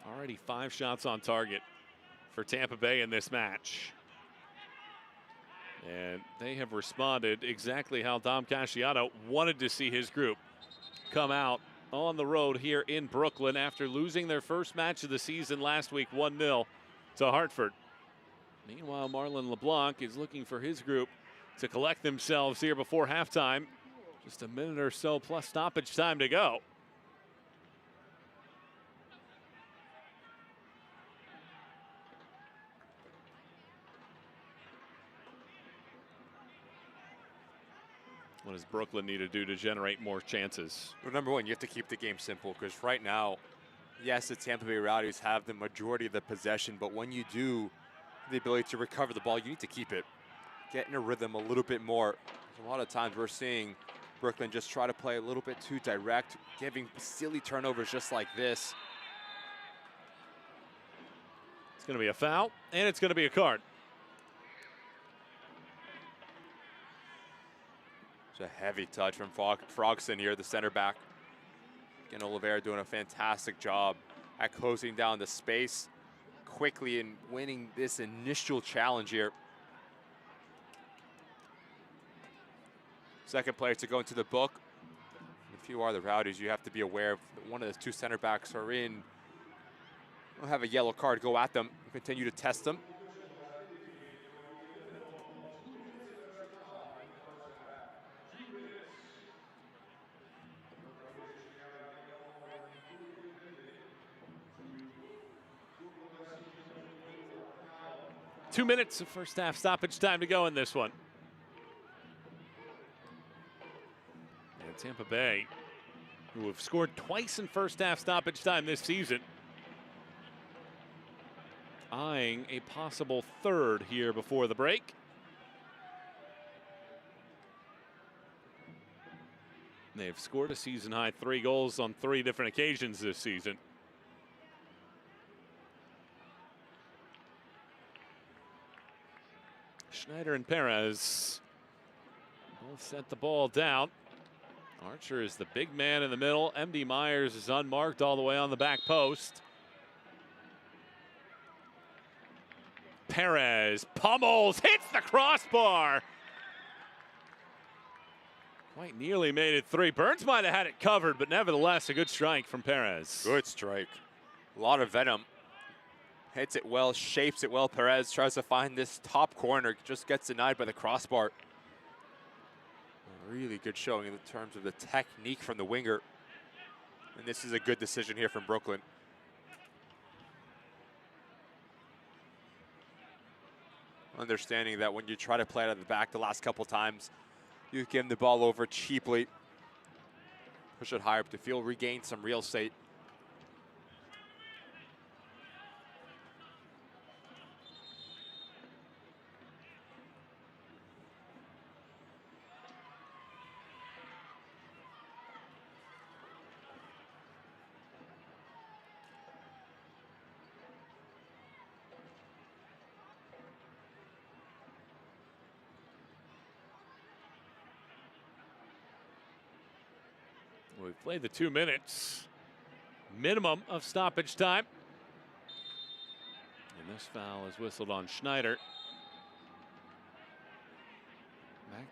Already 5 shots on target for Tampa Bay in this match. And they have responded exactly how Dom Casciano wanted to see his group come out on the road here in Brooklyn after losing their first match of the season last week, 1-0 to Hartford. Meanwhile, Marlon LeBlanc is looking for his group to collect themselves here before halftime. Just a minute or so plus stoppage time to go. What does Brooklyn need to do to generate more chances? Well, number one, you have to keep the game simple, because right now, yes, the Tampa Bay Rowdies have the majority of the possession, but when you do the ability to recover the ball, you need to keep it. Get in a rhythm a little bit more. A lot of times we're seeing Brooklyn just try to play a little bit too direct, giving silly turnovers just like this. It's going to be a foul, and it's going to be a card. It's a heavy touch from Frogson here, the center back. Again, Oliveira doing a fantastic job at closing down the space quickly and winning this initial challenge here. Second player to go into the book. If you are the Rowdies, you have to be aware of one of the 2 center backs are in. We'll have a yellow card go at them, continue to test them. Two minutes of first half stoppage time to go in this one. And Tampa Bay, who have scored twice in first half stoppage time this season, eyeing a possible third here before the break. They've scored a season high 3 goals on 3 different occasions this season. Schneider and Perez both set the ball down. Archer is the big man in the middle. M.D. Myers is unmarked all the way on the back post. Perez pummels, hits the crossbar. Quite nearly made it 3. Burns might have had it covered, but nevertheless a good strike from Perez. Good strike. A lot of venom. Hits it well, shapes it well. Perez tries to find this top corner, just gets denied by the crossbar. A really good showing in terms of the technique from the winger. And this is a good decision here from Brooklyn. Understanding that when you try to play out of the back the last couple times, you give the ball over cheaply. Push it higher up the field, regain some real estate. We've played the 2 minutes minimum of stoppage time. And this foul is whistled on Schneider.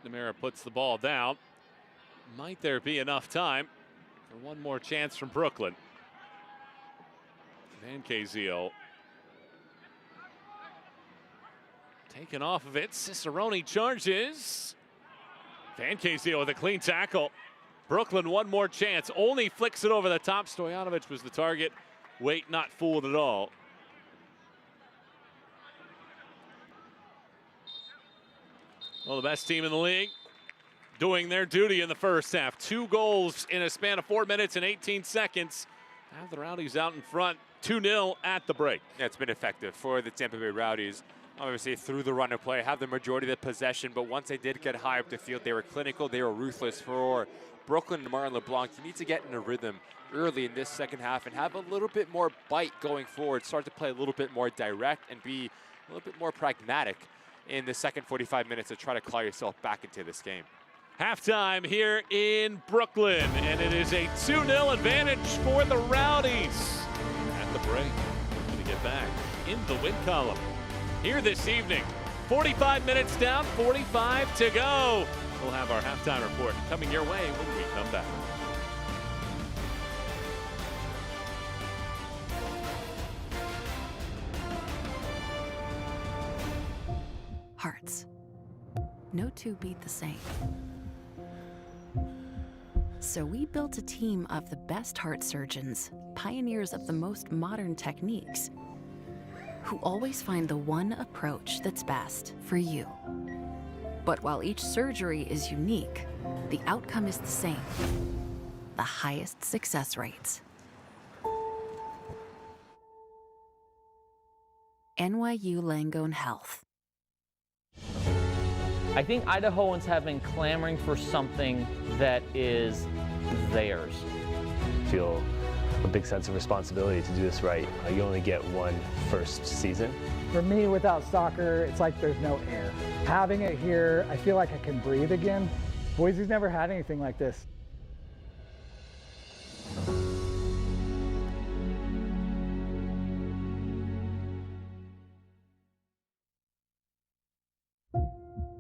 McNamara puts the ball down. Might there be enough time for one more chance from Brooklyn? Van Kazeel taken off of it. Cicerone charges. Van Kazeel with a clean tackle. Brooklyn one more chance, only flicks it over the top. Stojanovic was the target. Waite not fooled at all. Well, the best team in the league doing their duty in the first half. 2 goals in a span of 4 minutes and 18 seconds. Have the Rowdies out in front, 2-0 at the break. Yeah, it's been effective for the Tampa Bay Rowdies. Obviously, through the run of play, have the majority of the possession, but once they did get high up the field, they were clinical, they were ruthless. For Brooklyn and Martin LeBlanc, you need to get in a rhythm early in this second half and have a little bit more bite going forward, start to play a little bit more direct and be a little bit more pragmatic in the second 45 minutes to try to claw yourself back into this game. Halftime here in Brooklyn, and it is a 2-0 advantage for the Rowdies. At the break, we're going to get back in the win column here this evening. 45 minutes down, 45 to go. We'll have our halftime report coming your way when we come back. Hearts. No two beat the same. So we built a team of the best heart surgeons, pioneers of the most modern techniques, who always find the one approach that's best for you. But while each surgery is unique, the outcome is the same: the highest success rates. NYU Langone Health. I think Idahoans have been clamoring for something that is theirs. Feel a big sense of responsibility to do this right. You only get one first season. For me, without soccer, it's like there's no air. Having it here, I feel like I can breathe again. Boise's never had anything like this.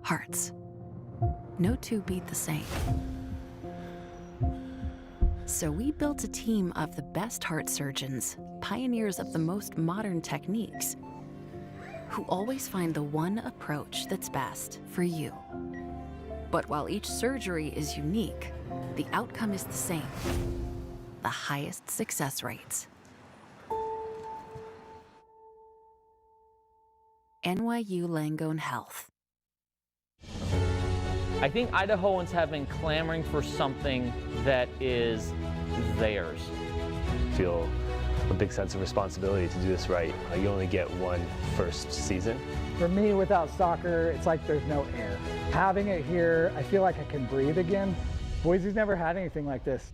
Hearts. No two beat the same. So we built a team of the best heart surgeons, pioneers of the most modern techniques, who always find the one approach that's best for you. But while each surgery is unique, the outcome is the same: the highest success rates. NYU Langone Health. I think Idahoans have been clamoring for something that is theirs. Feel a big sense of responsibility to do this right. You only get one first season. For me, without soccer, it's like there's no air. Having it here, I feel like I can breathe again. Boise's never had anything like this.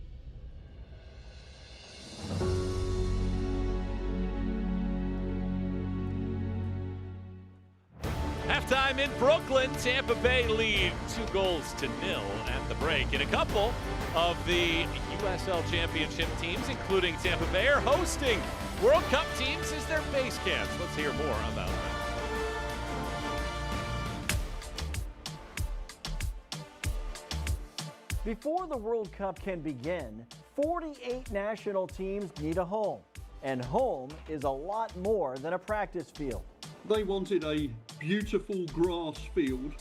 Halftime in Brooklyn, Tampa Bay lead 2-0 at the break. And a couple of the USL Championship teams, including Tampa Bay, are hosting World Cup teams as their base camps. Let's hear more about that. Before the World Cup can begin, 48 national teams need a home. And home is a lot more than a practice field. They wanted a beautiful grass field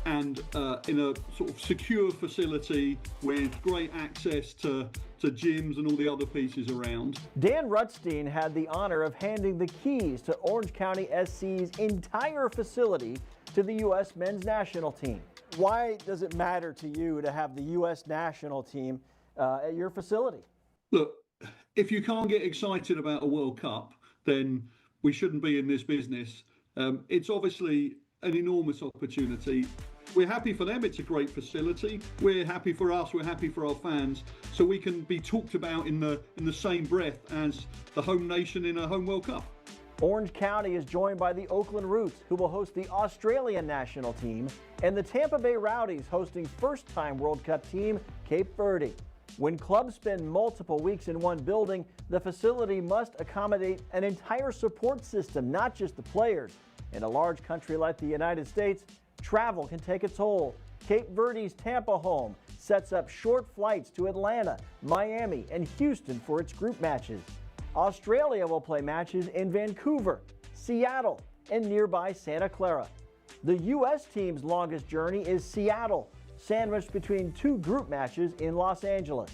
and in a sort of secure facility with great access to gyms and all the other pieces around. Dan Rutstein had the honor of handing the keys to Orange County SC's entire facility to the U.S. men's national team. Why does it matter to you to have the U.S. national team at your facility? Look, if you can't get excited about a World Cup, then we shouldn't be in this business. It's obviously an enormous opportunity. We're happy for them, it's a great facility. We're happy for us, we're happy for our fans, so we can be talked about in the same breath as the home nation in a home World Cup. Orange County is joined by the Oakland Roots, who will host the Australian national team, and the Tampa Bay Rowdies hosting first-time World Cup team Cape Verde. When clubs spend multiple weeks in one building, the facility must accommodate an entire support system, not just the players. In a large country like the United States, travel can take a toll. Cape Verde's Tampa home sets up short flights to Atlanta, Miami, and Houston for its group matches. Australia will play matches in Vancouver, Seattle, and nearby Santa Clara. The U.S. team's longest journey is Seattle, sandwiched between two group matches in Los Angeles.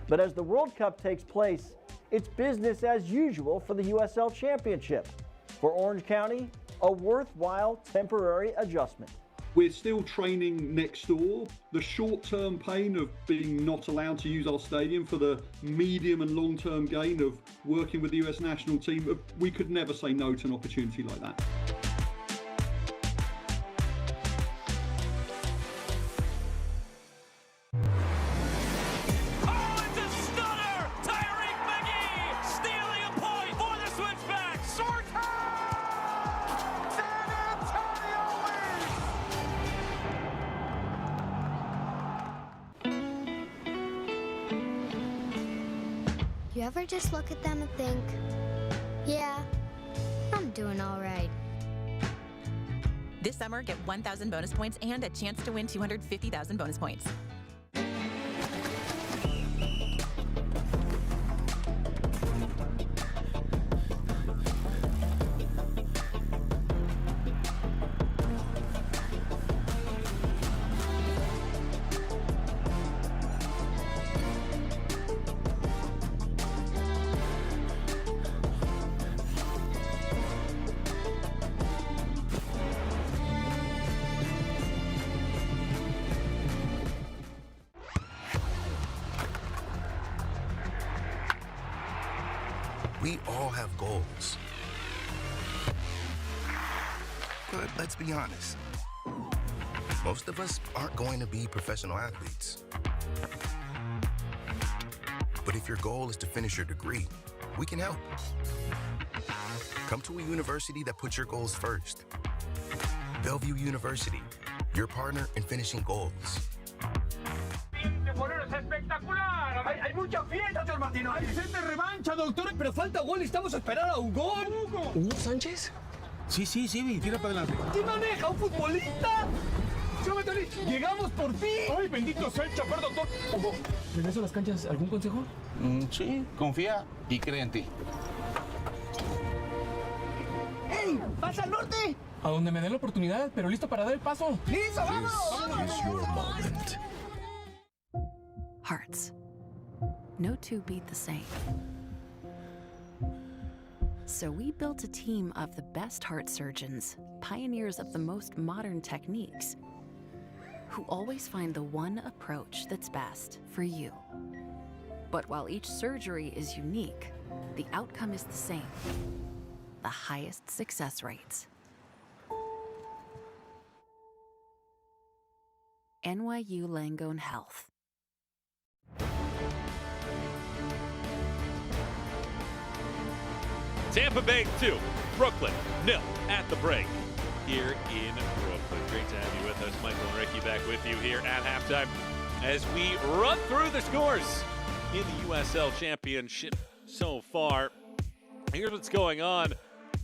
But as the World Cup takes place, it's business as usual for the USL Championship. For Orange County, a worthwhile temporary adjustment. We're still training next door. The short-term pain of being not allowed to use our stadium for the medium and long-term gain of working with the US national team, we could never say no to an opportunity like that. You ever just look at them and think, yeah, I'm doing all right. This summer, get 1,000 bonus points and a chance to win 250,000 bonus points. We all have goals. But let's be honest, most of us aren't going to be professional athletes. But if your goal is to finish your degree, we can help. Come to a university that puts your goals first. Bellevue University, your partner in finishing goals. Hay mucha fiesta, señor Martino. Hay sed de revancha, doctor. Pero falta gol. Estamos a esperar a Hugo. ¿Hugo Sánchez? Sí, tira para adelante. ¿Quién maneja? ¿Un futbolista? Llegamos por fin. Ay, bendito sea el chofer, doctor. Hugo, ¿regreso a las canchas? ¿Algún consejo? Sí, confía y cree en ti. ¡Ey! ¡Pasa al norte! A donde me den la oportunidad, pero listo para dar el paso. ¡Listo, vámonos! Hearts. No two beat the same. So we built a team of the best heart surgeons, pioneers of the most modern techniques, who always find the one approach that's best for you. But while each surgery is unique, the outcome is the same: the highest success rates. NYU Langone Health. Tampa Bay 2, Brooklyn 0 at the break here in Brooklyn. Great to have you with us. Michael and Ricky back with you here at halftime as we run through the scores in the USL Championship so far. Here's what's going on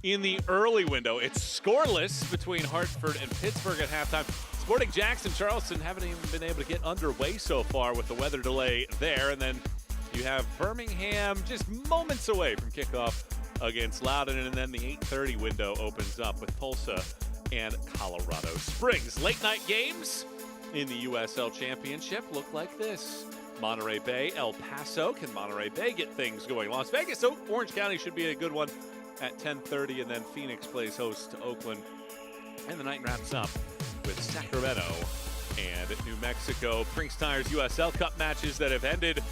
in the early window. It's scoreless between Hartford and Pittsburgh at halftime. Sporting Jackson, Charleston haven't even been able to get underway so far with the weather delay there. And then you have Birmingham just moments away from kickoff against Loudoun, and then the 8:30 window opens up with Tulsa and Colorado Springs. Late night games in the USL Championship look like this. Monterey Bay, El Paso. Can Monterey Bay get things going? Las Vegas, so Orange County should be a good one at 10:30, and then Phoenix plays host to Oakland. And the night wraps up with Sacramento and New Mexico. Brinks Tires USL Cup matches that have ended.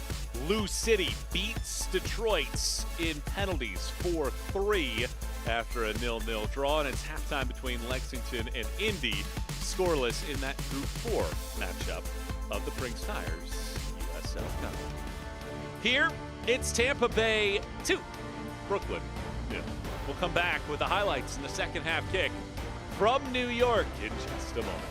Lou City beats Detroit in penalties 4-3 after a 0-0 draw, and it's halftime between Lexington and Indy, scoreless in that Group 4 matchup of the Brinks Tires USL Cup. Here, it's Tampa Bay 2, Brooklyn 0. We'll come back with the highlights in the second half kick from New York in just a moment.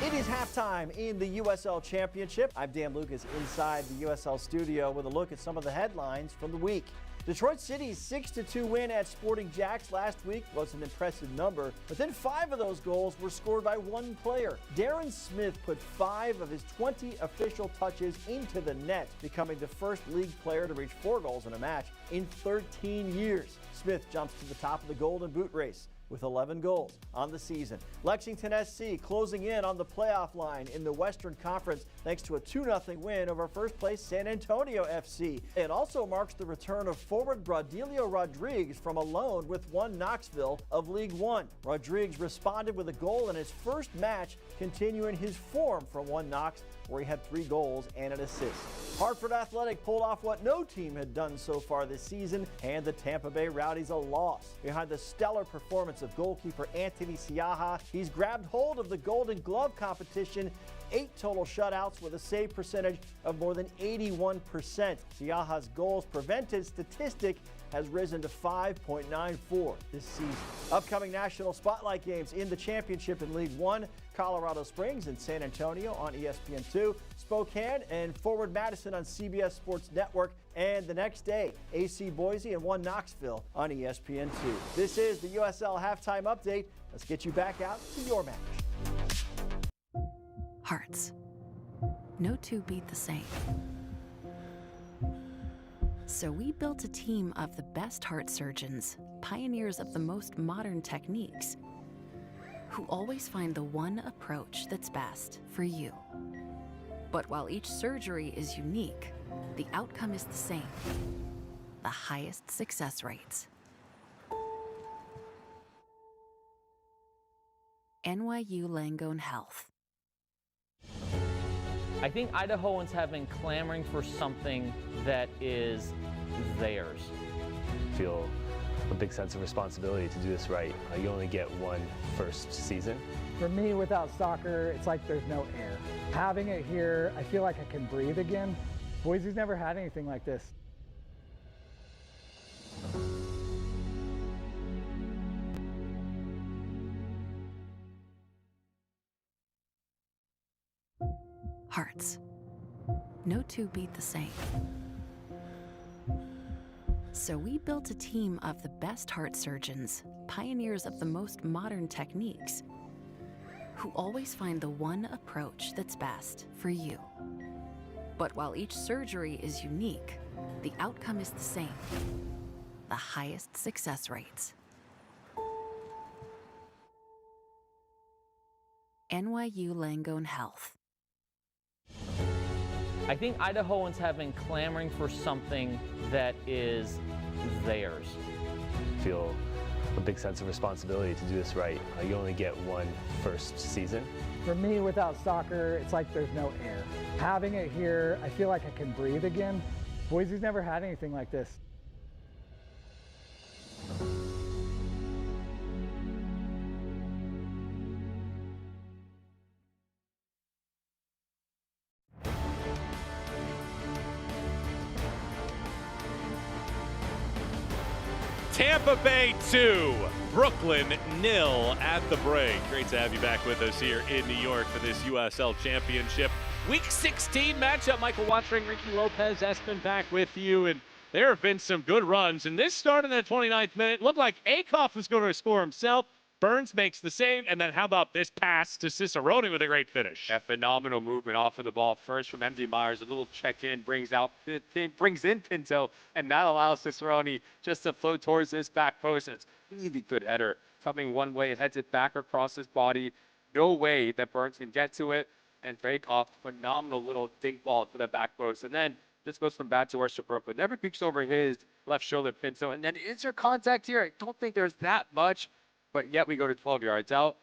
It is halftime in the USL Championship. I'm Dan Lucas inside the USL studio with a look at some of the headlines from the week. Detroit City's 6-2 win at Sporting Jacks last week was an impressive number, but then 5 of those goals were scored by one player. Darren Smith put 5 of his 20 official touches into the net, becoming the first league player to reach 4 goals in a match. in 13 years. Smith jumps to the top of the Golden Boot race with 11 goals on the season. Lexington SC closing in on the playoff line in the Western Conference thanks to a 2-0 win over first-place San Antonio FC. It also marks the return of forward Braudilio Rodriguez from a loan with One Knoxville of League One. Rodriguez responded with a goal in his first match, continuing his form from One Knox, where he had 3 goals and an assist. Hartford Athletic pulled off what no team had done so far this season, and the Tampa Bay Rowdies a loss. Behind the stellar performance of goalkeeper Anthony Siaha, he's grabbed hold of the Golden Glove competition, 8 total shutouts with a save percentage of more than 81%. Siaha's goals prevented statistic has risen to 5.94 this season. Upcoming national spotlight games in the championship in League One: Colorado Springs and San Antonio on ESPN2, Spokane and Forward Madison on CBS Sports Network, and the next day, AC Boise and One Knoxville on ESPN2. This is the USL Halftime Update. Let's get you back out to your match. Hearts. No two beat the same. So we built a team of the best heart surgeons, pioneers of the most modern techniques, who always find the one approach that's best for you. But while each surgery is unique, the outcome is the same: the highest success rates. NYU Langone Health. I think Idahoans have been clamoring for something that is theirs. Feel a big sense of responsibility to do this right. You only get one first season. For me, without soccer, it's like there's no air. Having it here, I feel like I can breathe again. Boise's never had anything like this. Hearts. No two beat the same. So we built a team of the best heart surgeons, pioneers of the most modern techniques, who always find the one approach that's best for you. But while each surgery is unique, the outcome is the same: the highest success rates. NYU Langone Health. I think Idahoans have been clamoring for something that is theirs. Feel a big sense of responsibility to do this right. You only get one first season. For me, without soccer, it's like there's no air. Having it here, I feel like I can breathe again. Boise's never had anything like this. Tampa Bay 2, Brooklyn 0 at the break. Great to have you back with us here in New York for this USL Championship Week 16 matchup. Michael Watring, Ricky Lopez, Espen back with you, and there have been some good runs. And this started in the 29th minute. Looked like Akoff was going to score himself. Burns makes the save, and then how about this pass to Cicerone with a great finish? A phenomenal movement off of the ball first from MD Myers. A little check-in brings in Pinto, and that allows Cicerone just to float towards this back post. It's really good header coming one way. It heads it back across his body. No way that Burns can get to it. And Akoff, phenomenal little dink ball to the back post. And then this goes from bad to worse to Brooklyn. Never peeks over his left shoulder, Pinto. And then is there contact here? I don't think there's that much. But yet we go to 12 yards out.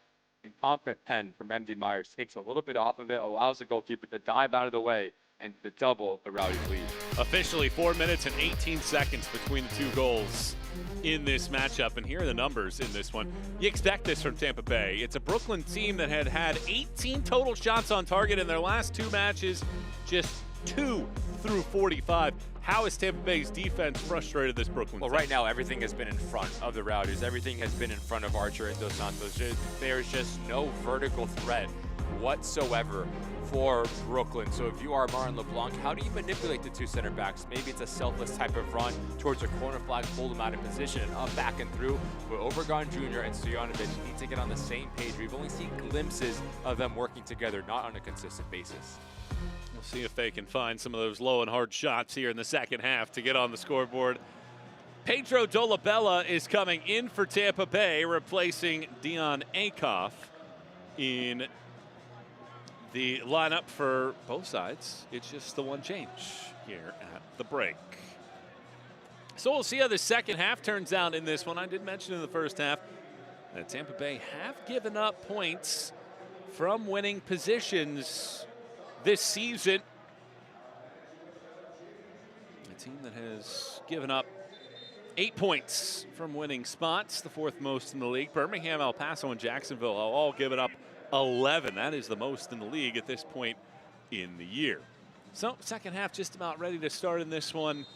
And confident pen from MD Myers takes a little bit off of it, allows the goalkeeper to dive out of the way and to double the Rowdies lead. Officially 4 minutes and 18 seconds between the two goals in this matchup. And here are the numbers in this one. You expect this from Tampa Bay. It's a Brooklyn team that had 18 total shots on target in their last 2 matches, just 2 through 45. How has Tampa Bay's defense frustrated this Brooklyn team? Well, right now, everything has been in front of the Rowdies. Everything has been in front of Archer and Dos Santos. There's just no vertical threat whatsoever for Brooklyn. So if you are Martin LeBlanc, how do you manipulate the 2 center backs? Maybe it's a selfless type of run towards a corner flag, pull them out of position, and up, back, and through. But Obregon Jr. and Stojanovic need to get on the same page. We've only seen glimpses of them working together, not on a consistent basis. We'll see if they can find some of those low and hard shots here in the second half to get on the scoreboard Pedro Dolabella is coming in for Tampa Bay, replacing Dion Akoff in the lineup for both sides. It's just the one change here at the break. So we'll see how the second half turns out in this one. I did mention in the first half that Tampa Bay have given up points from winning positions this season. A team that has given up 8 points from winning spots, the fourth most in the league. Birmingham, El Paso, and Jacksonville have all given up 11. That is the most in the league at this point in the year. So second half just about ready to start in this one.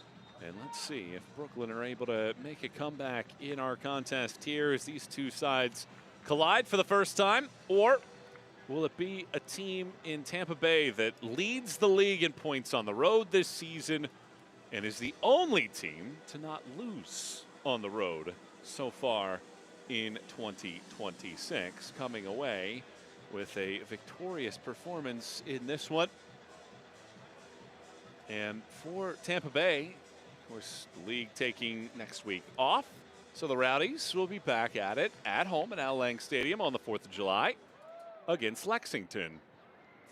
And let's see if Brooklyn are able to make a comeback in our contest here as these two sides collide for the first time, or will it be a team in Tampa Bay that leads the league in points on the road this season and is the only team to not lose on the road so far in 2026, coming away with a victorious performance in this one? And for Tampa Bay, of course, the league taking next week off, so the Rowdies will be back at it at home at Al Lang Stadium on the 4th of July against Lexington.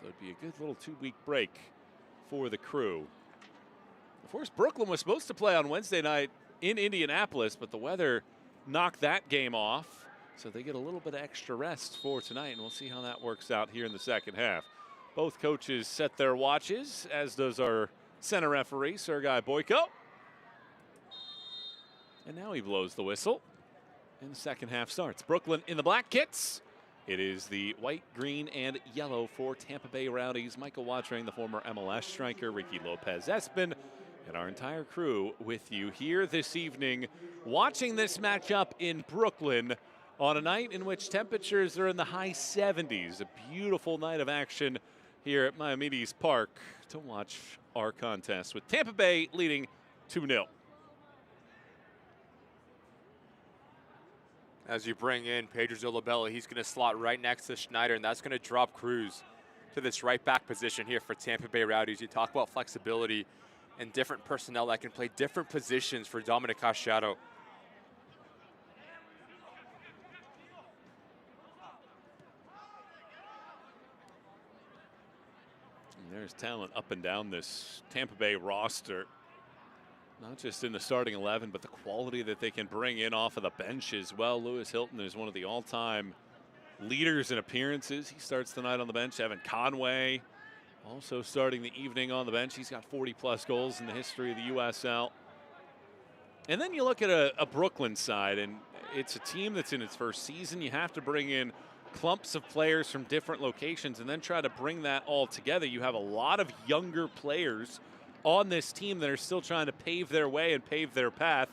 So it'd be a good little 2-week break for the crew. Of course, Brooklyn was supposed to play on Wednesday night in Indianapolis, but the weather knocked that game off, so they get a little bit of extra rest for tonight, and we'll see how that works out here in the second half. Both coaches set their watches, as does our center referee, Sergei Boyko. And now he blows the whistle, and the second half starts. Brooklyn in the black kits. It is the white, green, and yellow for Tampa Bay Rowdies. Michael Watring, the former MLS striker, Ricky Lopez-Espin, and our entire crew with you here this evening, watching this matchup in Brooklyn on a night in which temperatures are in the high 70s. A beautiful night of action here at Miamides Park to watch our contest, with Tampa Bay leading 2-0. As you bring in Pedro Dolabella, he's going to slot right next to Schneider, and that's going to drop Cruz to this right back position here for Tampa Bay Rowdies. You talk about flexibility and different personnel that can play different positions for Dominic Casciato. And there's talent up and down this Tampa Bay roster. Not just in the starting 11, but the quality that they can bring in off of the bench as well. Lewis Hilton is one of the all-time leaders in appearances. He starts the night on the bench. Evan Conway also starting the evening on the bench. He's got 40-plus goals in the history of the USL. And then you look at a Brooklyn side, and it's a team that's in its first season. You have to bring in clumps of players from different locations and then try to bring that all together. You have a lot of younger players on this team that are still trying to pave their way and pave their path.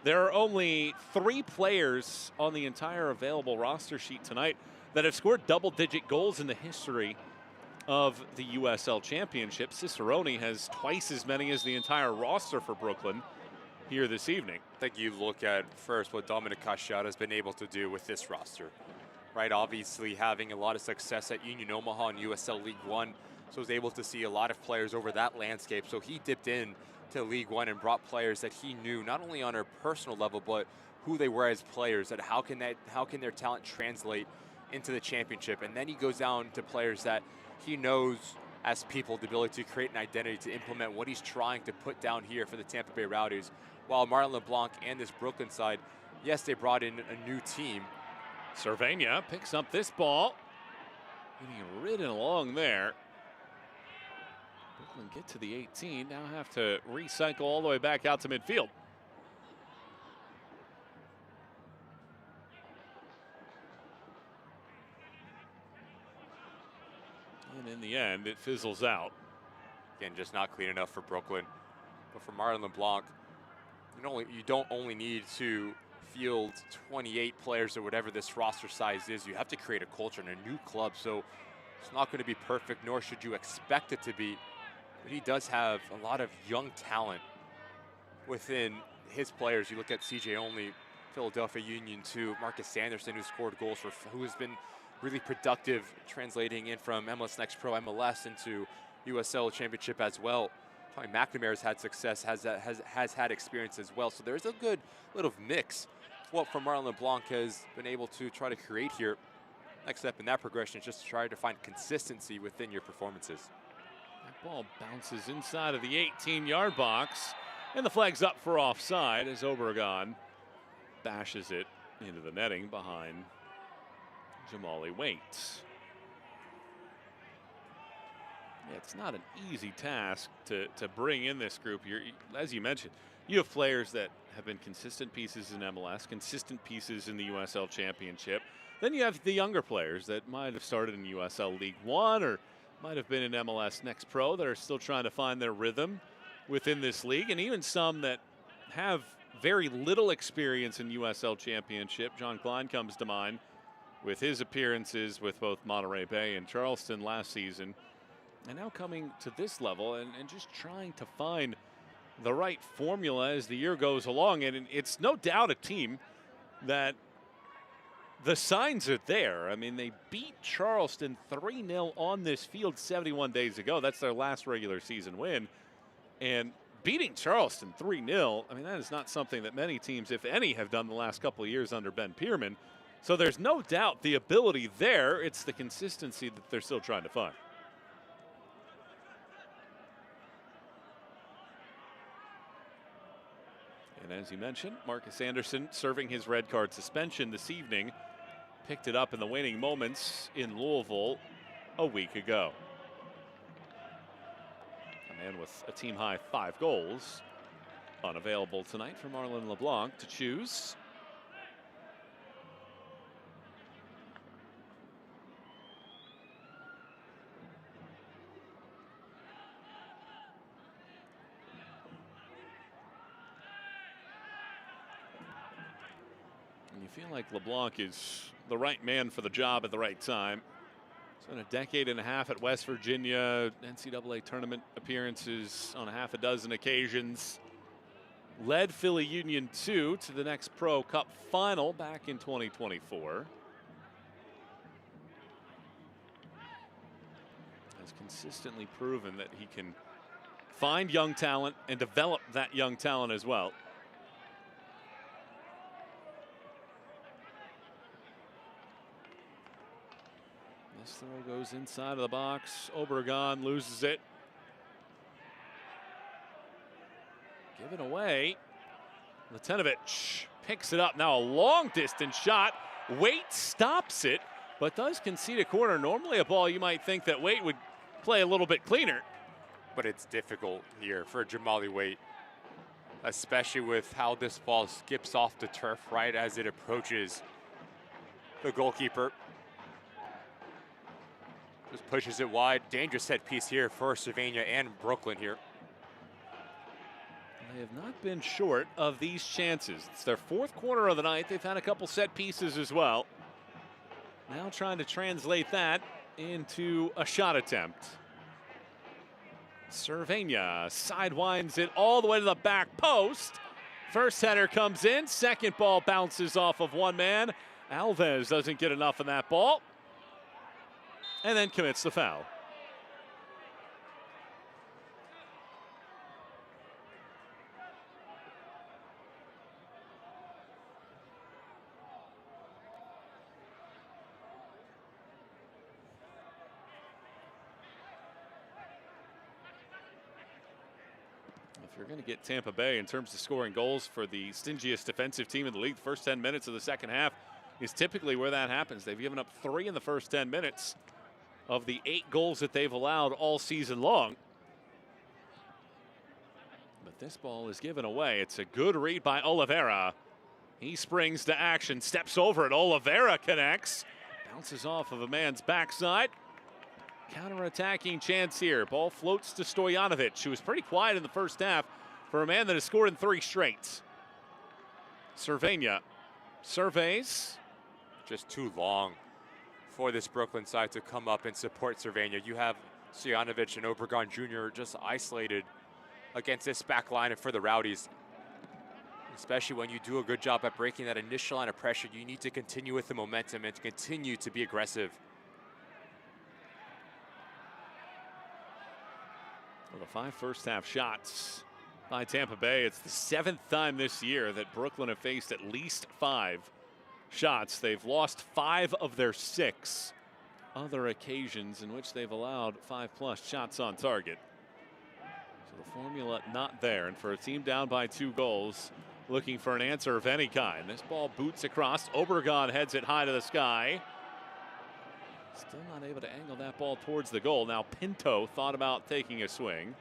There are only 3 players on the entire available roster sheet tonight that have scored double-digit goals in the history of the USL Championship. Cicerone has twice as many as the entire roster for Brooklyn here this evening. I think you look at first what Dominic Casciato has been able to do with this roster, right? Obviously having a lot of success at Union Omaha and USL League One, so was able to see a lot of players over that landscape. So he dipped in to League One and brought players that he knew not only on a personal level, but who they were as players, and how can their talent translate into the championship. And then he goes down to players that he knows as people, the ability to create an identity, to implement what he's trying to put down here for the Tampa Bay Rowdies. While Martin LeBlanc and this Brooklyn side, yes, they brought in a new team. Cervania picks up this ball. Getting ridden along there. Brooklyn get to the 18, now have to recycle all the way back out to midfield. And in the end, it fizzles out. Again, just not clean enough for Brooklyn. But for Martin LeBlanc, you don't only need to field 28 players or whatever this roster size is. You have to create a culture and a new club. So it's not going to be perfect, nor should you expect it to be. But he does have a lot of young talent within his players. You look at CJ Only, Philadelphia Union 2, Marcus Sanderson, who scored goals who has been really productive, translating in from MLS Next Pro MLS into USL Championship as well. Probably McNamara's had success, has had experience as well. So there's a good little mix. What from Marlon LeBlanc has been able to try to create here. Next step in that progression is just to try to find consistency within your performances. That ball bounces inside of the 18-yard box, and the flag's up for offside as Obregon bashes it into the netting behind Jamali Waite. Yeah, it's not an easy task to bring in this group. As you mentioned, you have players that have been consistent pieces in MLS, consistent pieces in the USL Championship. Then you have the younger players that might have started in USL League One or might have been in MLS Next Pro that are still trying to find their rhythm within this league, and even some that have very little experience in USL Championship. John Klein comes to mind with his appearances with both Monterey Bay and Charleston last season, and now coming to this level and just trying to find the right formula as the year goes along. And it's no doubt a team that the signs are there. I mean, they beat Charleston 3-0 on this field 71 days ago. That's their last regular season win. And beating Charleston 3-0, I mean, that is not something that many teams, if any, have done the last couple of years under Ben Pierman. So there's no doubt the ability there. It's the consistency that they're still trying to find. And as you mentioned, Marcus Anderson serving his red card suspension this evening. Picked it up in the waning moments in Louisville a week ago. A man with a team-high 5 goals. Unavailable tonight for Marlon LeBlanc to choose. And you feel like LeBlanc is the right man for the job at the right time. Spent a decade and a half at West Virginia, NCAA tournament appearances on a half a dozen occasions. Led Philly Union 2 to the next Pro Cup final back in 2024. Has consistently proven that he can find young talent and develop that young talent as well. This throw goes inside of the box. Obregon loses it. Given away. Latinovic picks it up. Now a long distance shot. Waite stops it, but does concede a corner. Normally a ball you might think that Waite would play a little bit cleaner. But it's difficult here for Jamali Waite, especially with how this ball skips off the turf right as it approaches the goalkeeper. Just pushes it wide. Dangerous set piece here for Sylvania and Brooklyn here. They have not been short of these chances. It's their 4th quarter of the night. They've had a couple set pieces as well. Now trying to translate that into a shot attempt. Sylvania sidewinds it all the way to the back post. First header comes in. Second ball bounces off of one man. Alves doesn't get enough of that ball, and then commits the foul. If you're going to get Tampa Bay in terms of scoring goals for the stingiest defensive team in the league, the first 10 minutes of the second half is typically where that happens. They've given up 3 in the first 10 minutes of the 8 goals that they've allowed all season long. But this ball is given away. It's a good read by Oliveira. He springs to action, steps over it. Oliveira connects, bounces off of a man's backside. Counter-attacking chance here. Ball floats to Stojanovic, who was pretty quiet in the first half for a man that has scored in 3 straight. Sylvania surveys. Just too long for this Brooklyn side to come up and support Sylvania. You have Stojanovic and Obregon Jr. just isolated against this back line for the Rowdies. Especially when you do a good job at breaking that initial line of pressure, you need to continue with the momentum and to continue to be aggressive. Well, the 5 first-half shots by Tampa Bay. It's the 7th time this year that Brooklyn have faced at least 5 shots. They've lost 5 of their 6 other occasions in which they've allowed 5+ shots on target. So the formula not there. And for a team down by 2 goals, looking for an answer of any kind. This ball boots across. Obregon heads it high to the sky. Still not able to angle that ball towards the goal. Now Pinto thought about taking a swing.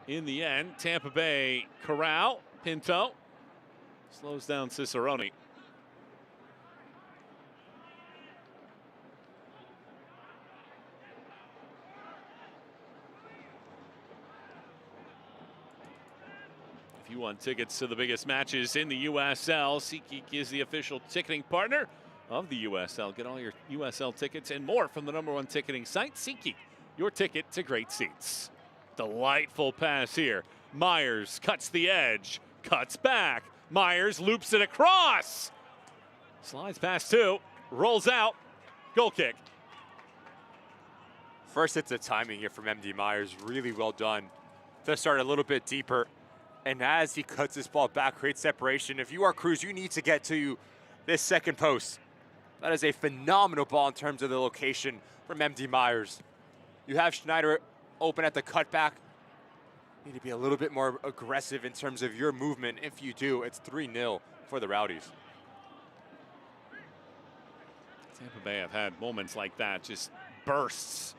In the end, Tampa Bay corral. Pinto slows down Cicerone. If you want tickets to the biggest matches in the USL, SeatGeek is the official ticketing partner of the USL. Get all your USL tickets and more from the #1 ticketing site, SeatGeek. Your ticket to great seats. Delightful pass here. Myers cuts the edge, cuts back. Myers loops it across. Slides past 2, rolls out, goal kick. First hits of timing here from MD Myers. Really well done to start a little bit deeper. And as he cuts this ball back, creates separation. If you are Cruz, you need to get to this second post. That is a phenomenal ball in terms of the location from MD Myers. You have Schneider open at the cutback. You need to be a little bit more aggressive in terms of your movement. If you do, it's 3-0 for the Rowdies. Tampa Bay have had moments like that, just bursts.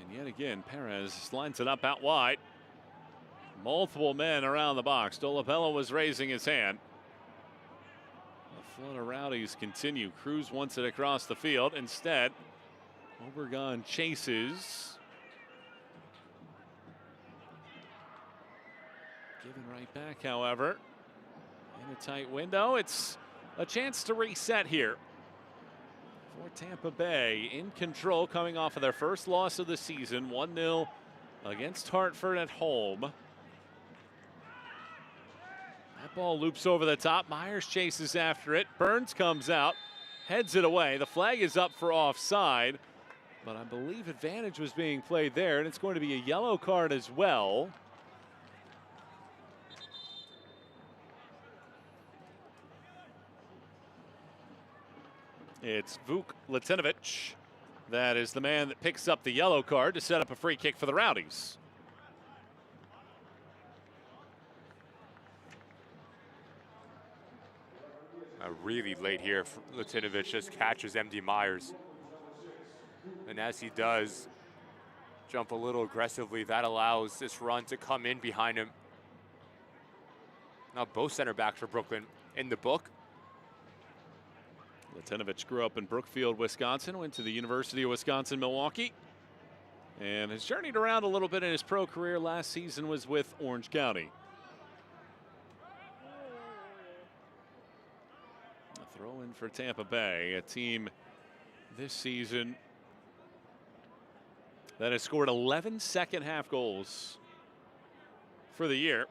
And yet again, Perez lines it up out wide. Multiple men around the box. Dolabella was raising his hand. The flood of Rowdies continue. Cruz wants it across the field. Instead, Obregon chases. Given right back, however. In a tight window. It's a chance to reset here for Tampa Bay. In control, coming off of their first loss of the season. 1-0 against Hartford at home. That ball loops over the top. Myers chases after it. Burns comes out, heads it away. The flag is up for offside, but I believe advantage was being played there, and it's going to be a yellow card as well. It's Vuk Latinovic. That is the man that picks up the yellow card to set up a free kick for the Rowdies. Really late here. Latinovic just catches MD Myers. And as he does jump a little aggressively, that allows this run to come in behind him. Now both center backs for Brooklyn in the book. Latinovic grew up in Brookfield, Wisconsin, went to the University of Wisconsin-Milwaukee, and has journeyed around a little bit in his pro career. Last season was with Orange County. A throw in for Tampa Bay, a team this season that has scored 11 second-half goals for the year.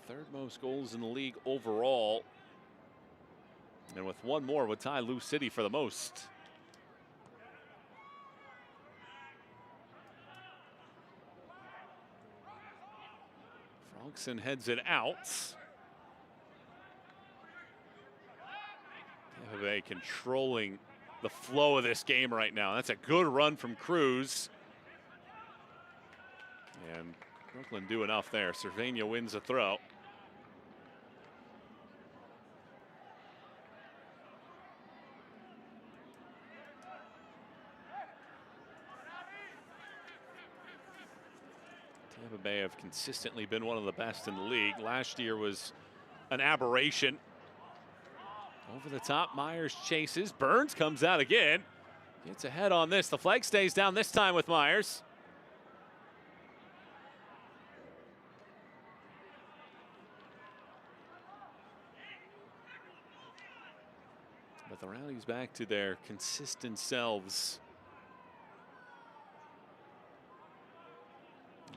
Third most goals in the league overall. And with one more would tie Lou City for the most. Frogson heads it out. Tampa Bay controlling the flow of this game right now. That's a good run from Cruz. And Brooklyn do enough there. Cervania wins a throw. Tampa Bay have consistently been one of the best in the league. Last year was an aberration. Over the top, Myers chases. Burns comes out again. Gets ahead on this. The flag stays down this time with Myers. But the Rowdies back to their consistent selves.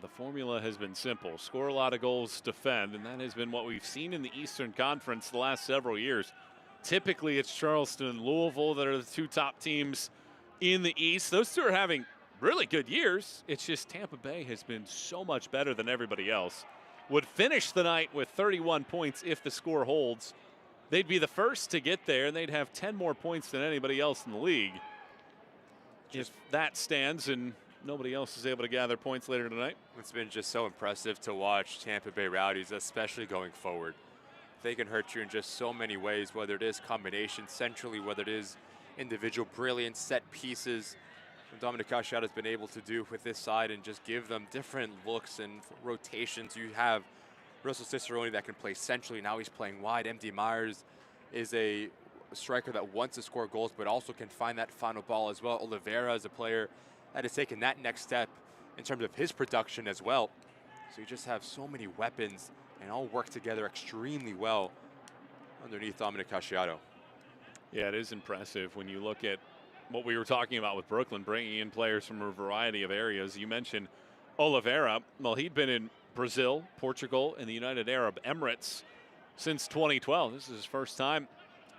The formula has been simple. Score a lot of goals, defend, and that has been what we've seen in the Eastern Conference the last several years. typically it's Charleston and Louisville that are the two top teams in the East. Those two are having really good years. It's just Tampa Bay has been so much better than everybody else. Would finish the night with 31 points if the score holds. They'd be the first to get there, and they'd have 10 more points than anybody else in the league. If that stands and nobody else is able to gather points later tonight. It's been just so impressive to watch Tampa Bay Rowdies, especially going forward. They can hurt you in just so many ways, whether it is combination centrally, whether it is individual brilliant set pieces. What Dominic Casciato has been able to do with this side and just give them different looks and rotations. You have Russell Cicerone that can play centrally. Now he's playing wide. MD Myers is a striker that wants to score goals, but also can find that final ball as well. Oliveira is a player that has taken that next step in terms of his production as well. So you just have so many weapons and all work together extremely well underneath Dominic Casciato. Yeah, it is impressive when you look at what we were talking about with Brooklyn, bringing in players from a variety of areas. You mentioned Oliveira. Well, he'd been in Brazil, Portugal, and the United Arab Emirates since 2012. This is his first time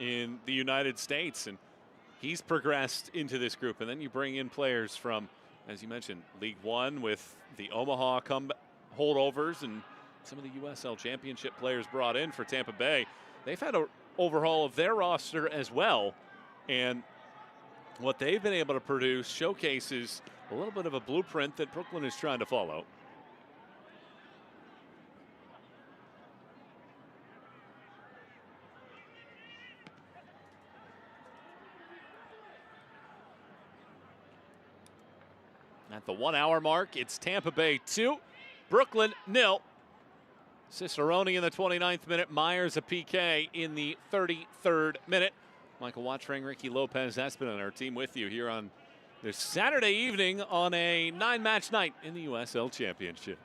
in the United States, and he's progressed into this group. And then you bring in players from, as you mentioned, League One with the Omaha holdovers and some of the USL Championship players brought in for Tampa Bay. They've had an overhaul of their roster as well, and what they've been able to produce showcases a little bit of a blueprint that Brooklyn is trying to follow. At the 1 hour mark, it's Tampa Bay 2, Brooklyn 0. Cicerone in the 29th minute, Myers a PK in the 33rd minute. Michael Watring, Ricky Lopez, that's been on our team with you here on this Saturday evening on a 9-match night in the USL Championship.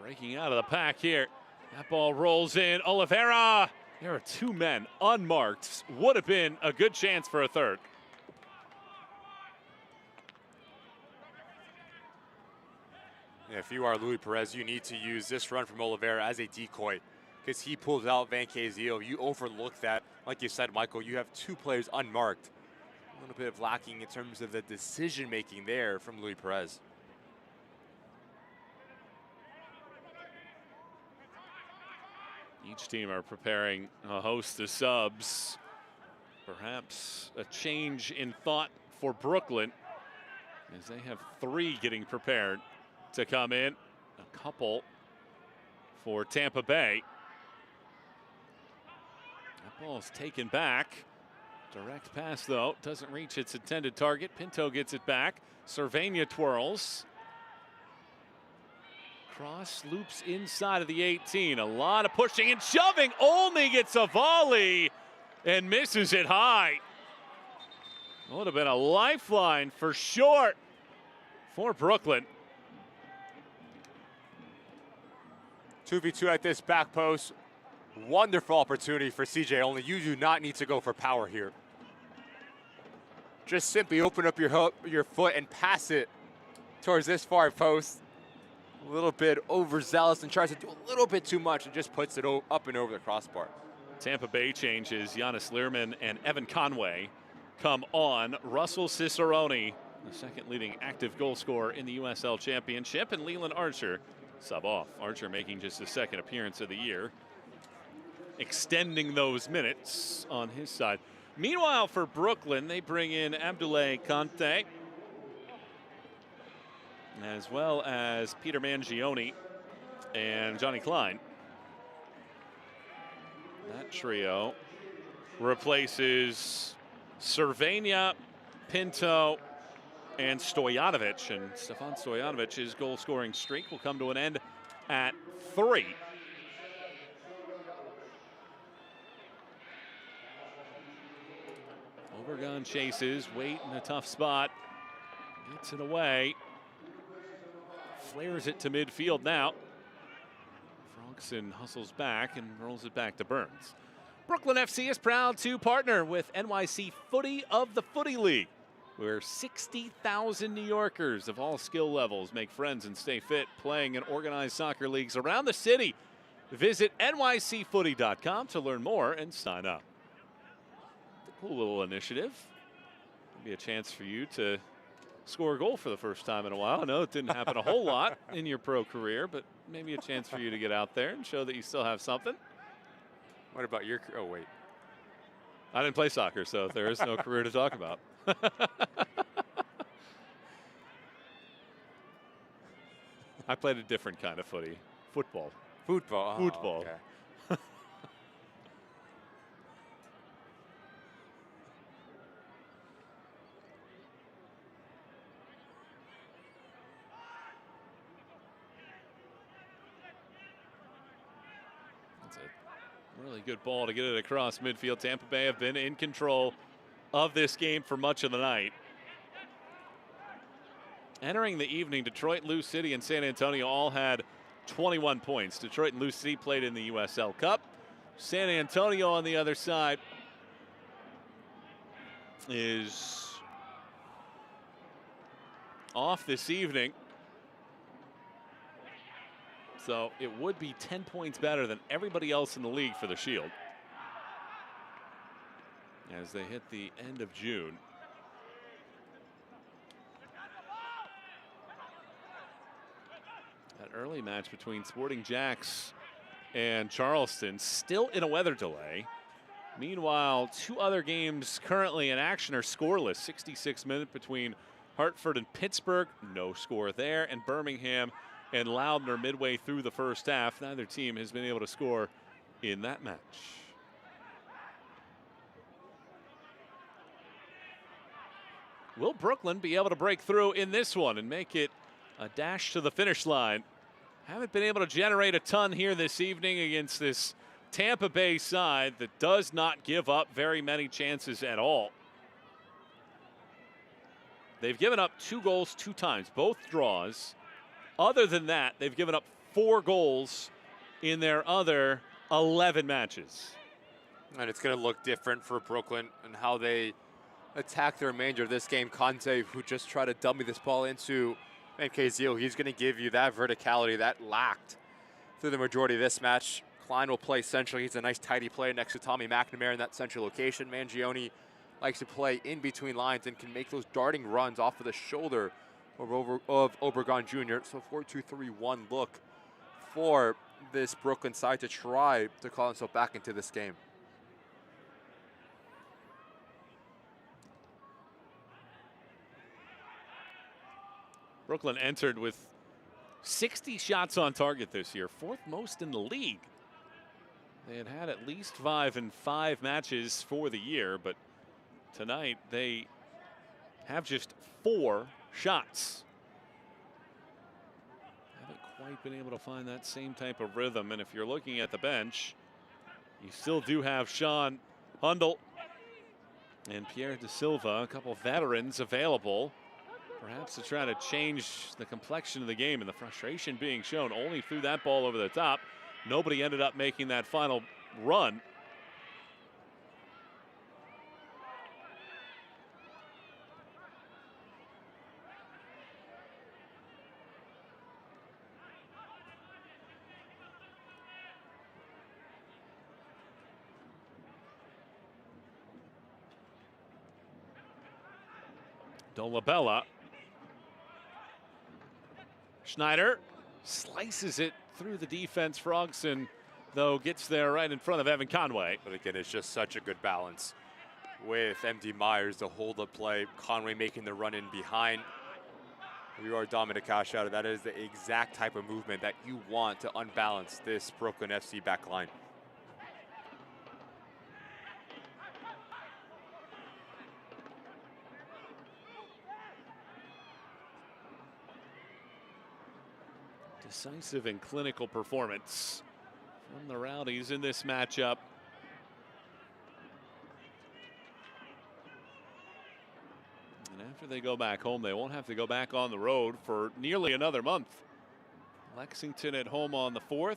Breaking out of the pack here. That ball rolls in. Oliveira. There are two men unmarked. Would have been a good chance for a third. Yeah, if you are Luis Perez, you need to use this run from Oliveira as a decoy because he pulls out Van Kezio. You overlook that. Like you said, Michael, you have two players unmarked. A little bit of lacking in terms of the decision-making there from Luis Perez. Each team are preparing a host of subs. Perhaps a change in thought for Brooklyn as they have three getting prepared to come in. A couple for Tampa Bay. That ball is taken back. Direct pass, though, doesn't reach its intended target. Pinto gets it back. Cervania twirls. Cross loops inside of the 18. A lot of pushing and shoving. Only gets a volley and misses it high. Would have been a lifeline for short for Brooklyn. 2v2 at this back post. Wonderful opportunity for CJ. Only you do not need to go for power here. Just simply open up your foot and pass it towards this far post. A little bit overzealous and tries to do a little bit too much and just puts it up and over the crossbar. Tampa Bay changes. Giannis Learman and Evan Conway come on. Russell Cicerone, the second leading active goal scorer in the USL Championship, and Leland Archer sub off. Archer making just his second appearance of the year, extending those minutes on his side. Meanwhile, for Brooklyn, they bring in Abdoulaye Kanté, as well as Peter Mangione and Johnny Klein. That trio replaces Cervania, Pinto, and Stojanovic. And Stefan Stojanovic's goal-scoring streak will come to an end at 3. Overgun chases, wait in a tough spot, gets it away. Flares it to midfield now. Oxen hustles back and rolls it back to Burns. Brooklyn FC is proud to partner with NYC Footy of the Footy League, where 60,000 New Yorkers of all skill levels make friends and stay fit playing in organized soccer leagues around the city. Visit nycfooty.com to learn more and sign up. It's a cool little initiative. Be a chance for you to score a goal for the first time in a while. I know it didn't happen a whole lot in your pro career, but maybe a chance for you to get out there and show that you still have something. What about your, oh wait. I didn't play soccer, so there is no career to talk about. I played a different kind of footy. Football. Football. Oh, Football. Okay. That's a really good ball to get it across midfield. Tampa Bay have been in control of this game for much of the night. Entering the evening, Detroit, Lou City, and San Antonio all had 21 points. Detroit and Lou City played in the USL Cup. San Antonio on the other side is off this evening. So it would be 10 points better than everybody else in the league for the Shield as they hit the end of June. That early match between Sporting Jacks and Charleston still in a weather delay. Meanwhile, two other games currently in action are scoreless. 66-minute between Hartford and Pittsburgh, no score there, and Birmingham and Loudner midway through the first half. Neither team has been able to score in that match. Will Brooklyn be able to break through in this one and make it a dash to the finish line? Haven't been able to generate a ton here this evening against this Tampa Bay side that does not give up very many chances at all. They've given up 2 goals 2 times, both draws. Other than that, they've given up 4 goals in their other 11 matches. And it's going to look different for Brooklyn and how they attack the remainder of this game. Conte, who just tried to dummy this ball into NKZO, he's going to give you that verticality that lacked through the majority of this match. Klein will play centrally. He's a nice tidy play next to Tommy McNamara in that central location. Mangione likes to play in between lines and can make those darting runs off of the shoulder of Obregon Jr. So 4-2-3-1 look for this Brooklyn side to try to call himself back into this game. Brooklyn entered with 60 shots on target this year, 4th most in the league. They had at least 5 in 5 matches for the year, but tonight they have just 4 shots. Haven't quite been able to find that same type of rhythm, and if you're looking at the bench, you still do have Sean Hundle and Pierre De Silva, a couple of veterans available, perhaps to try to change the complexion of the game, and the frustration being shown only through that ball over the top. Nobody ended up making that final run. Dolabella. Schneider slices it through the defense. Frogson, though, gets there right in front of Evan Conway. But again, it's just such a good balance with MD Myers, the hold-up play, Conway making the run in behind. You are Dominic Cashado. That is the exact type of movement that you want to unbalance this Brooklyn FC back line. Decisive and clinical performance from the Rowdies in this matchup. And after they go back home, they won't have to go back on the road for nearly another month. Lexington at home on the 4th,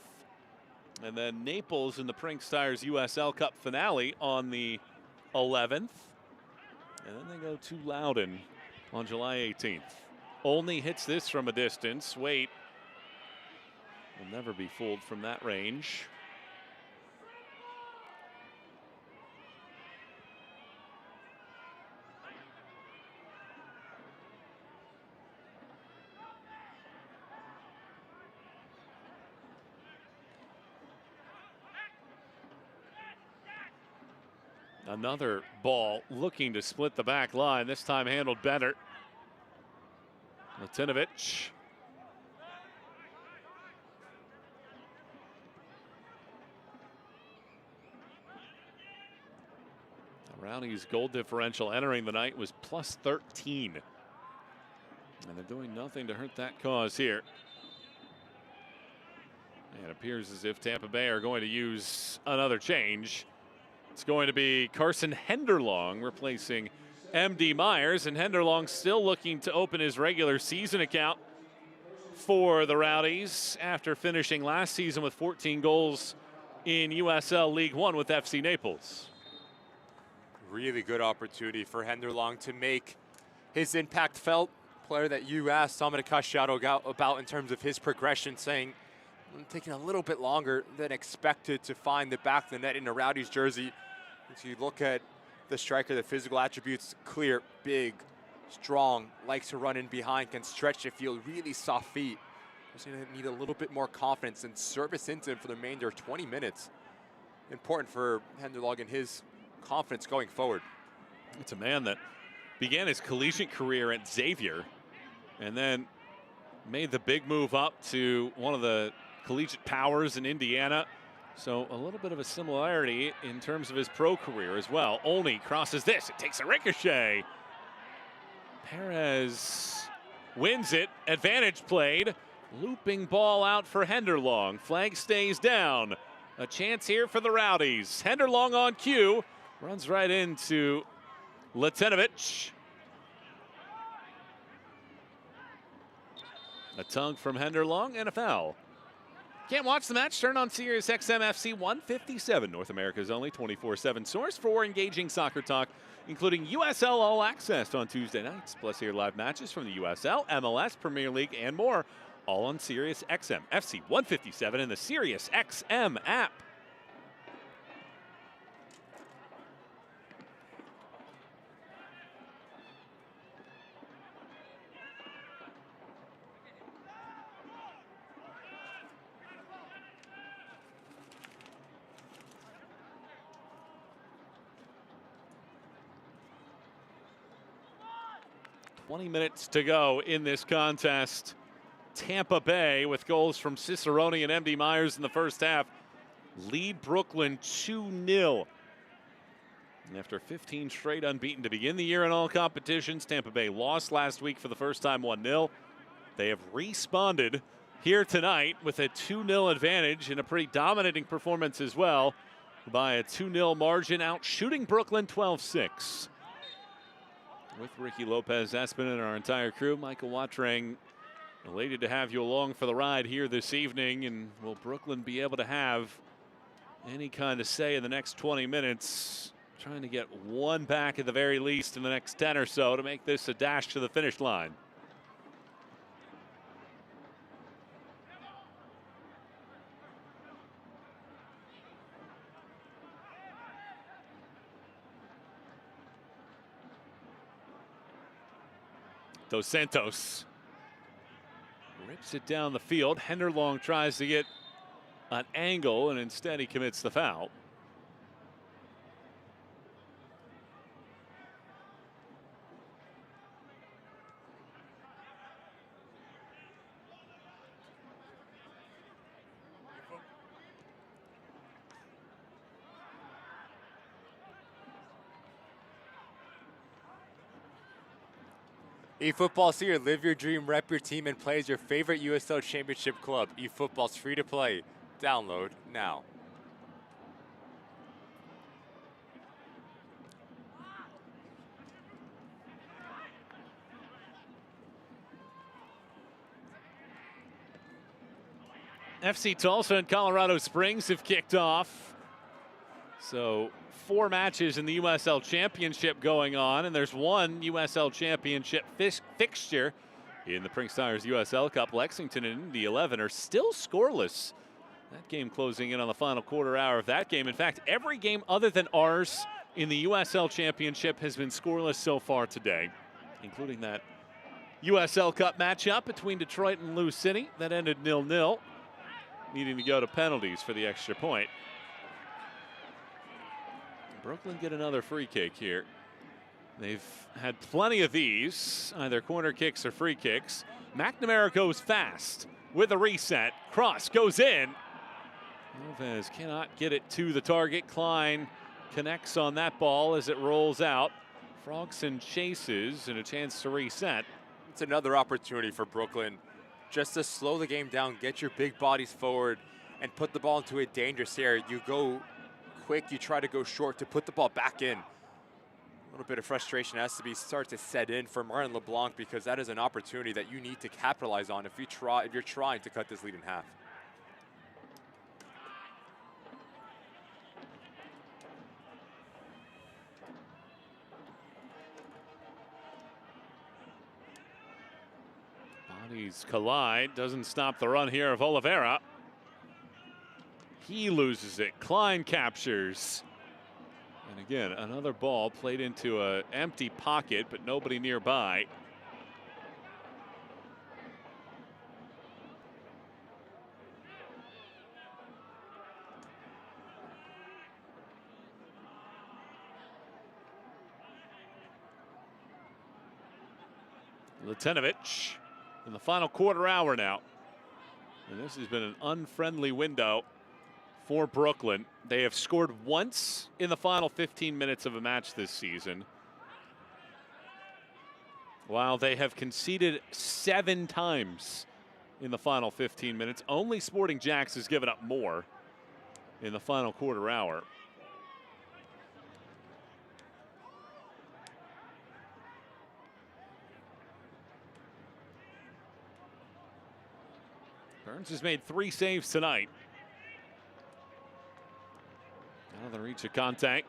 And then Naples in the Prince Stars USL Cup finale on the 11th. And then they go to Loudoun on July 18th. Olney hits this from a distance. Wait. Will never be fooled from that range. Another ball looking to split the back line, this time handled better. Latinovic. The Rowdies' goal differential entering the night was plus 13. And they're doing nothing to hurt that cause here. And it appears as if Tampa Bay are going to use another change. It's going to be Carson Henderlong replacing MD Myers, and Henderlong still looking to open his regular season account for the Rowdies after finishing last season with 14 goals in USL League One with FC Naples. Really good opportunity for Henderlong to make his impact felt. Player that you asked Dominic Casciato about in terms of his progression, saying taking a little bit longer than expected to find the back of the net in a Rowdies jersey. As you look at the striker, the physical attributes, clear, big, strong, likes to run in behind, can stretch the field, really soft feet. Just gonna need a little bit more confidence and service into him for the remainder of 20 minutes. Important for Henderlong and his confidence going forward. It's a man that began his collegiate career at Xavier and then made the big move up to one of the collegiate powers in Indiana. So a little bit of a similarity in terms of his pro career as well. Olney crosses this. It takes a ricochet. Perez wins it. Advantage played. Looping ball out for Henderlong. Flag stays down. A chance here for the Rowdies. Henderlong on cue. Runs right into Latinovic. A tug from Henderlong and a foul. Can't watch the match? Turn on Sirius XM FC 157, North America's only 24/7 source for engaging soccer talk, including USL All Access on Tuesday nights, plus hear live matches from the USL, MLS, Premier League, and more, all on Sirius XM FC 157 and the Sirius XM app. "20 minutes to go in this contest. Tampa Bay, with goals from Cicerone and MD Myers in the first half, lead Brooklyn 2-0. And after 15 straight unbeaten to begin the year in all competitions, Tampa Bay lost last week for the first time 1-0. They have responded here tonight with a 2-0 advantage and a pretty dominating performance as well, by a 2-0 margin, out shooting Brooklyn 12-6. With Ricky Lopez-Espin and our entire crew, Michael Watrang, elated to have you along for the ride here this evening. And will Brooklyn be able to have any kind of say in the next 20 minutes? Trying to get one back at the very least in the next 10 or so to make this a dash to the finish line. Dos Santos rips it down the field. Henderlong tries to get an angle, and instead he commits the foul. eFootball's here. Live your dream, rep your team, and play as your favorite USL Championship club. eFootball's free to play. Download now. FC Tulsa and Colorado Springs have kicked off. So 4 matches in the USL Championship going on, and there's one USL Championship fixture in the Prince Tires USL Cup. Lexington and Indy 11 are still scoreless. That game closing in on the final quarter hour of that game. In fact, every game other than ours in the USL Championship has been scoreless so far today, including that USL Cup matchup between Detroit and Lou City that ended 0-0, needing to go to penalties for the extra point. Brooklyn get another free kick here. They've had plenty of these, either corner kicks or free kicks. McNamara goes fast with a reset. Cross goes in. Alves cannot get it to the target. Klein connects on that ball as it rolls out. Frogson chases and a chance to reset. It's another opportunity for Brooklyn just to slow the game down, get your big bodies forward, and put the ball into a dangerous area. You go quick, you try to go short to put the ball back in. A little bit of frustration has to start to set in for Martin LeBlanc, because that is an opportunity that you need to capitalize on if you're trying to cut this lead in half. Bodies collide, doesn't stop the run here of Oliveira. He loses it. Klein captures. And again, another ball played into an empty pocket, but nobody nearby. Latinovic in the final quarter hour now. And this has been an unfriendly window for Brooklyn. They have scored once in the final 15 minutes of a match this season, while they have conceded 7 times in the final 15 minutes. Only Sporting Jacks has given up more in the final quarter hour. Burns has made 3 saves tonight. Out of the reach of contact.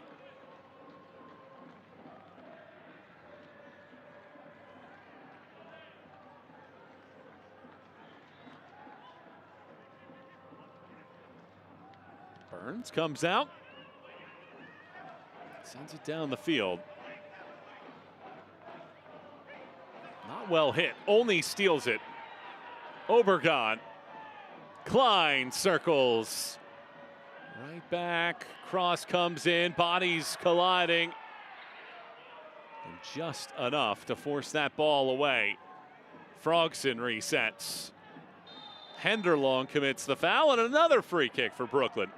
Burns comes out. Sends it down the field. Not well hit. Only steals it. Obregon. Klein circles. Right back. Cross comes in. Bodies colliding. And just enough to force that ball away. Frogson resets. Henderlong commits the foul, and another free kick for Brooklyn.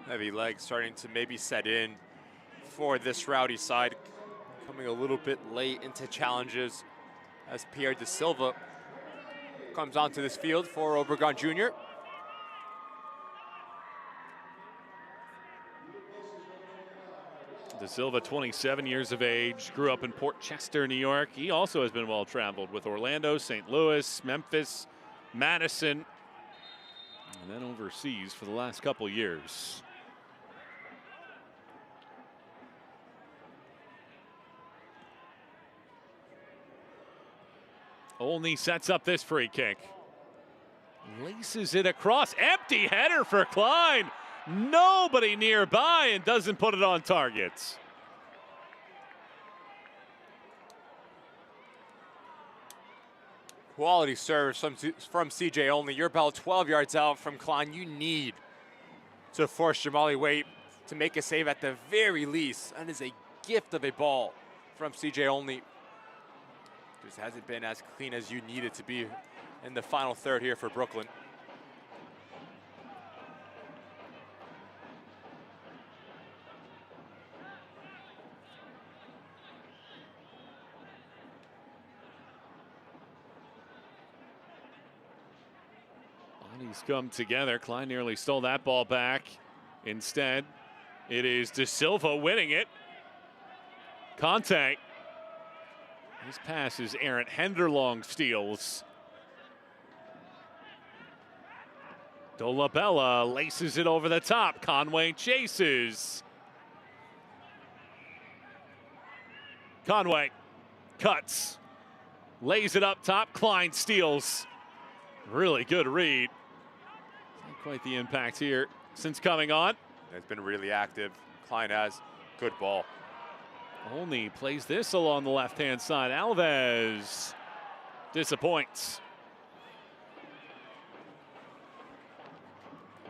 Heavy legs starting to maybe set in for this Rowdy side. Coming a little bit late into challenges as Pierre De Silva comes onto this field for Obregon Jr. De Silva, 27 years of age, grew up in Port Chester, New York. He also has been well traveled with Orlando, St. Louis, Memphis, Madison, and then overseas for the last couple years. Olney sets up this free kick. Laces it across. Empty header for Klein. Nobody nearby, and doesn't put it on targets. Quality service from CJ Olney. You're about 12 yards out from Klein. You need to force Jamali Waite to make a save at the very least. That is a gift of a ball from CJ Olney. Just hasn't been as clean as you need it to be in the final third here for Brooklyn. Bodies come together. Klein nearly stole that ball back. Instead, it is De Silva winning it. Conte. His pass is errant. Henderlong steals. Dolabella laces it over the top. Conway chases. Conway cuts. Lays it up top. Klein steals. Really good read. Not quite the impact here since coming on. It's been really active. Klein has good ball. Only plays this along the left-hand side. Alves disappoints.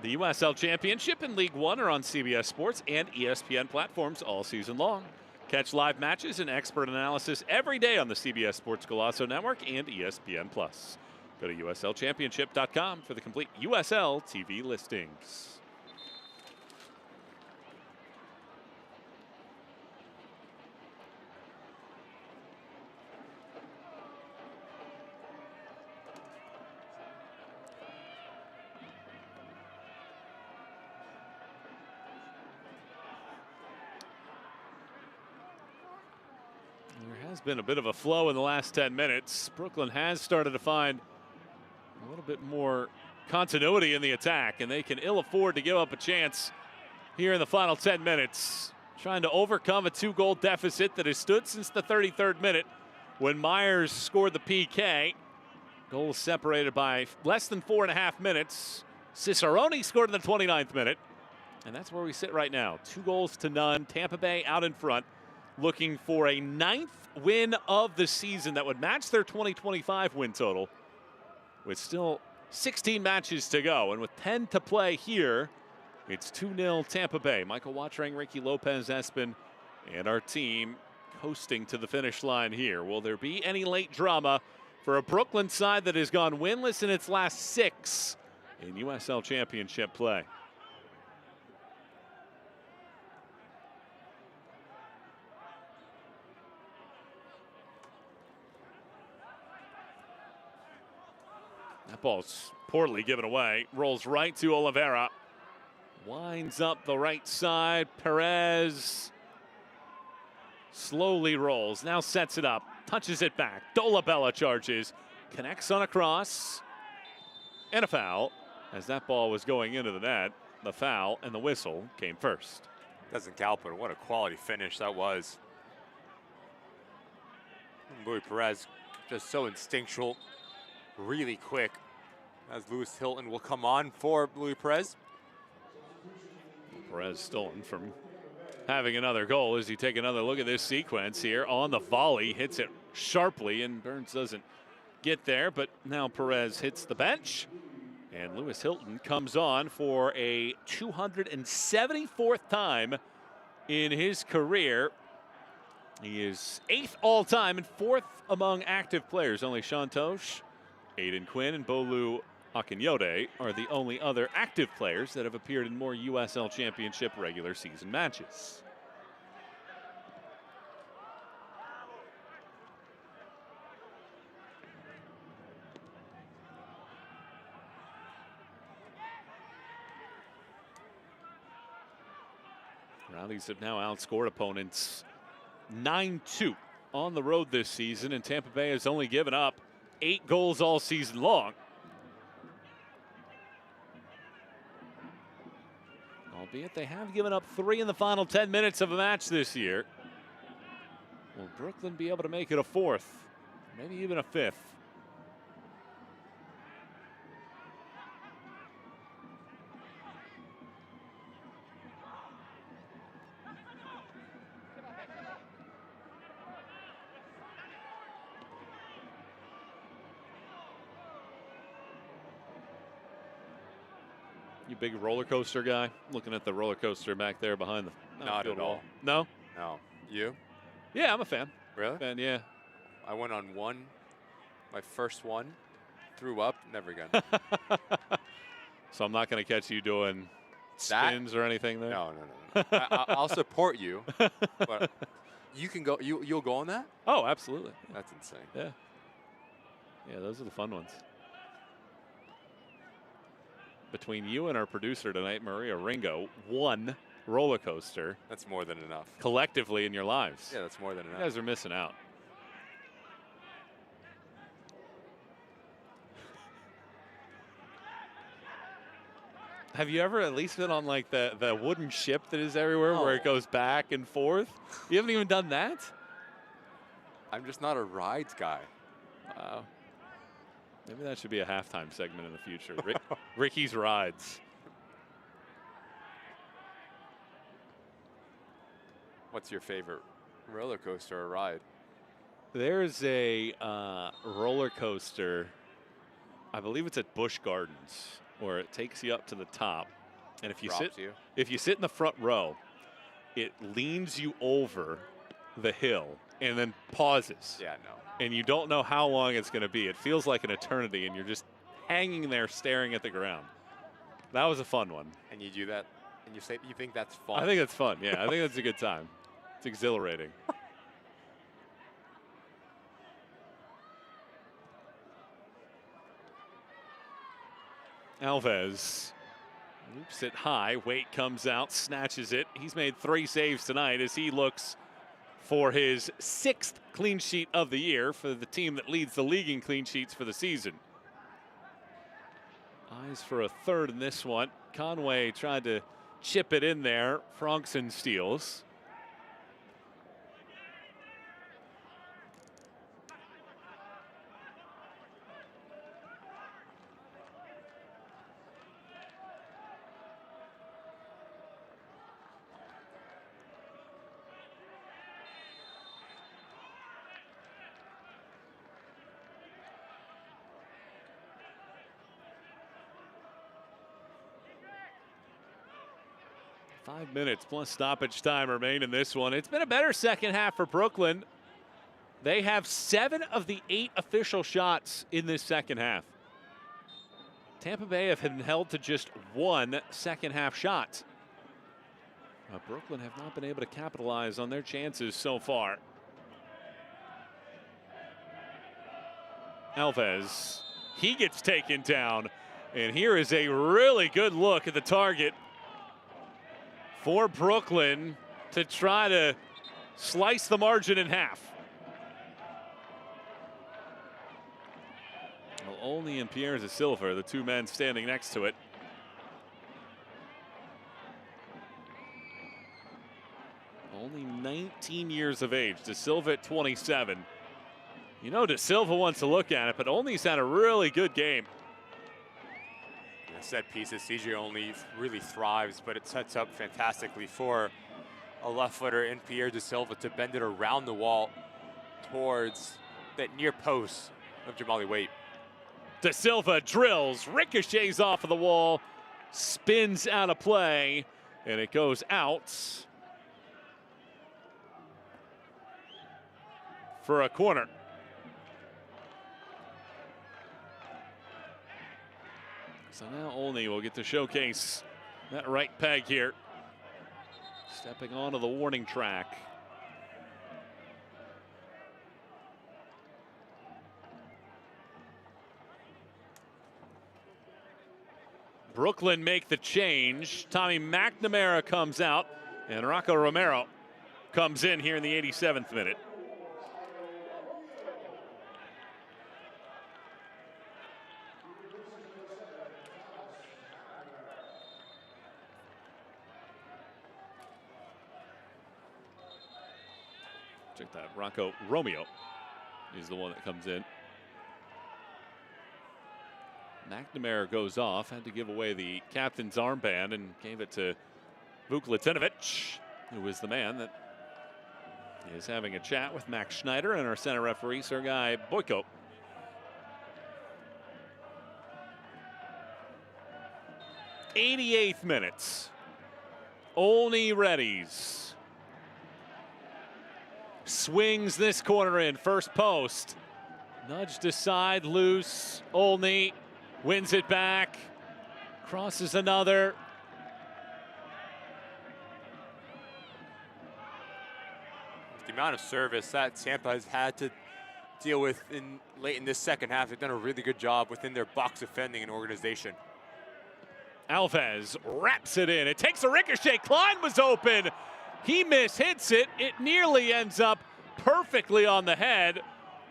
The USL Championship and League One are on CBS Sports and ESPN platforms all season long. Catch live matches and expert analysis every day on the CBS Sports Golazo Network and ESPN+. Go to USLChampionship.com for the complete USL TV listings. There has been a bit of a flow in the last 10 minutes. Brooklyn has started to find a little bit more continuity in the attack, and they can ill afford to give up a chance here in the final 10 minutes. Trying to overcome a 2-goal deficit that has stood since the 33rd minute when Myers scored the PK. Goal separated by less than 4.5 minutes. Cicerone scored in the 29th minute, and that's where we sit right now. 2-0. Tampa Bay out in front, looking for a 9th win of the season that would match their 2025 win total, with still 16 matches to go. And with 10 to play here, it's 2-0 Tampa Bay. Michael Watrang, Ricky Lopez, Espen, and our team coasting to the finish line here. Will there be any late drama for a Brooklyn side that has gone winless in its last 6 in USL Championship play? That ball's poorly given away. Rolls right to Oliveira. Winds up the right side. Perez slowly rolls. Now sets it up. Touches it back. Dolabella charges. Connects on a cross. And a foul. As that ball was going into the net, the foul and the whistle came first. Doesn't count, but what a quality finish that was. Luis Perez just so instinctual, really quick, as Lewis Hilton will come on for Luis Perez. Perez stolen from having another goal as you take another look at this sequence here. On the volley, hits it sharply, and Burns doesn't get there, but now Perez hits the bench, and Lewis Hilton comes on for a 274th time in his career. He is 8th all-time and 4th among active players. Only Sean Tosh, Aiden Quinn, and Bolu Akinyode are the only other active players that have appeared in more USL Championship regular season matches. Rowdies have now outscored opponents 9-2 on the road this season, and Tampa Bay has only given up 8 goals all season long. Albeit they have given up 3 in the final 10 minutes of a match this year. Will Brooklyn be able to make it a 4th, maybe even a 5th? You big roller coaster guy? Looking at the roller coaster back there behind the Not at all. No? No. You? Yeah, I'm a fan. Really? Fan, yeah. I went on one, my first one, threw up, never again. So I'm not going to catch you doing spins or anything there? No. I'll support you, but you can go. You'll go on that? Oh, absolutely. That's insane. Yeah. Yeah, those are the fun ones. Between you and our producer tonight, Maria Ringo, 1 roller coaster. That's more than enough. Collectively in your lives. Yeah, that's more than enough. You guys are missing out. Have you ever at least been on like the wooden ship that is everywhere where it goes back and forth? You haven't even done that? I'm just not a rides guy. Wow. Maybe that should be a halftime segment in the future. Ricky's Rides. What's your favorite roller coaster or ride? There's a roller coaster, I believe it's at Busch Gardens, where it takes you up to the top, and if you sit in the front row, it leans you over the hill and then pauses. Yeah, no. And you don't know how long it's going to be. It feels like an eternity, and you're just hanging there staring at the ground. That was a fun one. And you do that, and you say you think that's fun? I think it's fun. Yeah, I think that's a good time. It's exhilarating. Alves loops it high. Waite comes out, snatches it. He's made 3 saves tonight as he looks for his 6th clean sheet of the year for the team that leads the league in clean sheets for the season. Eyes for a 3rd in this one. Conway tried to chip it in there. Frankson steals. Five minutes plus stoppage time remain in this one. It's been a better second half for Brooklyn. They have 7 of the 8 official shots in this second half. Tampa Bay have been held to just 1 second half shot. Brooklyn have not been able to capitalize on their chances so far. Alves, he gets taken down. And here is a really good look at the target for Brooklyn to try to slice the margin in half. Well, Olney and Pierre da Silva, the 2 men standing next to it. Only 19 years of age. Da Silva at 27. You know, Da Silva wants to look at it, but Olney's had a really good game. Set pieces, CJ Olney really thrives, but it sets up fantastically for a left footer in Pierre da Silva to bend it around the wall towards that near post of Jamali Waite. Da Silva drills, ricochets off of the wall, spins out of play, and it goes out for a corner. So now Olney will get to showcase that right peg here. Stepping onto the warning track. Brooklyn make the change. Tommy McNamara comes out, and Rocco Romero comes in here in the 87th minute. Check that. Rocco Romeo is the one that comes in. McNamara goes off, had to give away the captain's armband and gave it to Vuk Latinovic, who is the man that is having a chat with Max Schneider and our center referee, Sergei Boyko. '88th minutes. Olney readies. Swings this corner in, first post. Nudged aside, loose. Olney wins it back. Crosses another. The amount of service that Tampa has had to deal with late in this second half, they've done a really good job within their box defending and organization. Alves wraps it in. It takes a ricochet. Klein was open. He mishits it. It nearly ends up perfectly on the head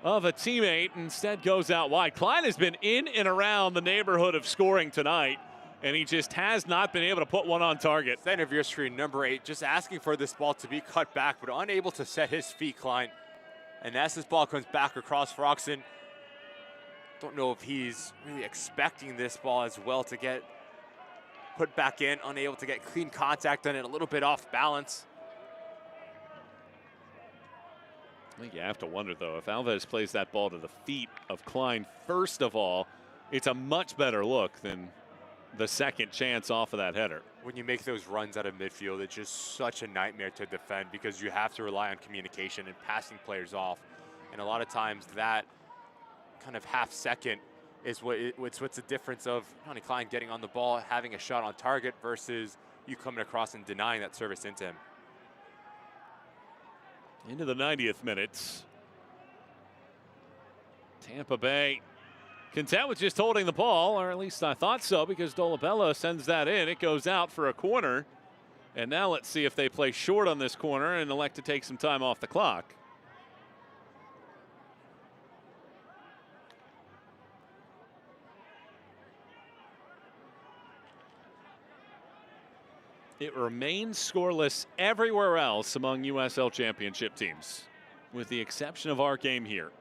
of a teammate. Instead goes out wide. Klein has been in and around the neighborhood of scoring tonight, and he just has not been able to put one on target. Center of your screen, number 8, just asking for this ball to be cut back, but unable to set his feet, Klein. And as this ball comes back across for Oxen, don't know if he's really expecting this ball as well to get put back in, unable to get clean contact on it, a little bit off balance. I think you have to wonder, though, if Alves plays that ball to the feet of Klein, first of all, it's a much better look than the second chance off of that header. When you make those runs out of midfield, it's just such a nightmare to defend because you have to rely on communication and passing players off. And a lot of times that kind of half second is what's the difference of Ronnie Klein getting on the ball, having a shot on target versus you coming across and denying that service into him. Into the 90th minute. Tampa Bay content with just holding the ball, or at least I thought so, because Dolabella sends that in. It goes out for a corner. And now let's see if they play short on this corner and elect to take some time off the clock. It remains scoreless everywhere else among USL Championship teams, with the exception of our game here.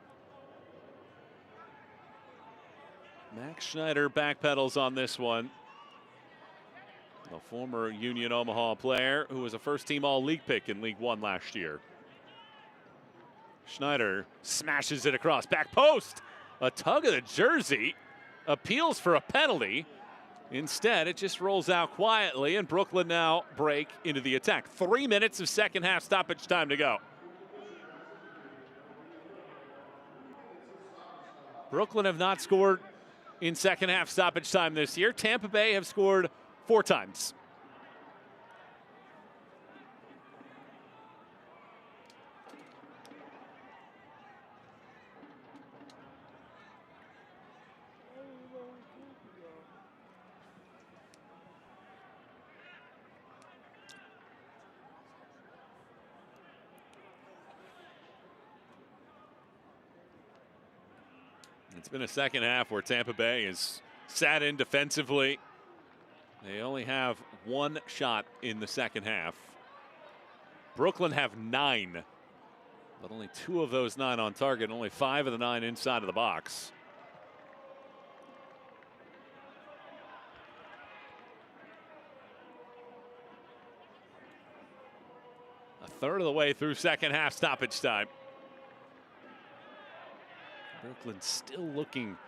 Max Schneider backpedals on this one. A former Union Omaha player who was a first-team All-League pick in League One last year. Schneider smashes it across, back post. A tug of the jersey, appeals for a penalty. Instead, it just rolls out quietly, and Brooklyn now break into the attack. 3 minutes of second half stoppage time to go. Brooklyn have not scored in second half stoppage time this year. Tampa Bay have scored 4 times. It's been a second half where Tampa Bay has sat in defensively. They only have 1 shot in the second half. Brooklyn have 9, but only 2 of those 9 on target, only 5 of the 9 inside of the box. A third of the way through second half stoppage time. Brooklyn still looking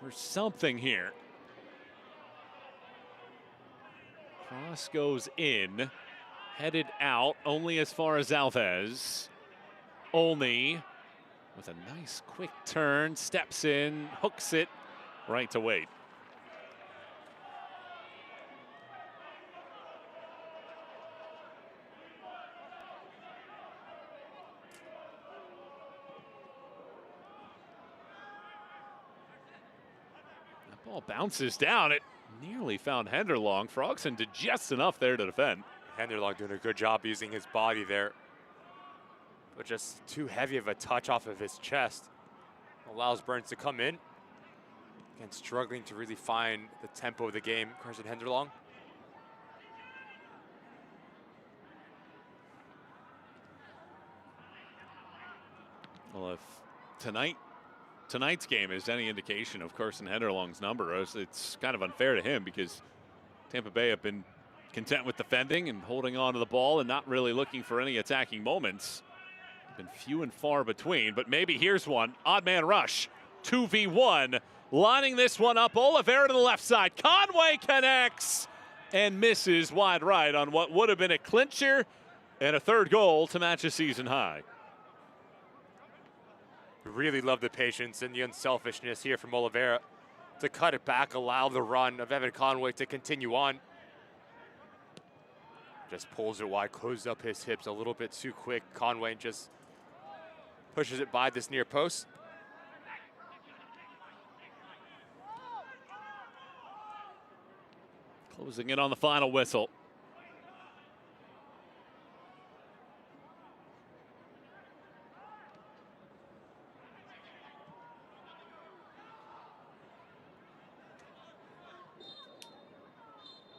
for something here. Cross goes in, headed out, only as far as Alves. Olney with a nice quick turn, steps in, hooks it right to Wade. Ball bounces down. It nearly found Henderlong. Frogson did just enough there to defend. Henderlong doing a good job using his body there, but just too heavy of a touch off of his chest. Allows Burns to come in. Again, struggling to really find the tempo of the game, Carson Henderlong. Well, if tonight's game is any indication of Carson Henderlong's number, it's kind of unfair to him because Tampa Bay have been content with defending and holding on to the ball and not really looking for any attacking moments. Been few and far between, but maybe here's one. Odd man rush, 2v1. Lining this one up, Oliveira to the left side. Conway connects and misses wide right on what would have been a clincher and a 3rd goal to match a season high. Really love the patience and the unselfishness here from Oliveira to cut it back, allow the run of Evan Conway to continue on. Just pulls it wide, closes up his hips a little bit too quick. Conway just pushes it by this near post. Closing in on the final whistle.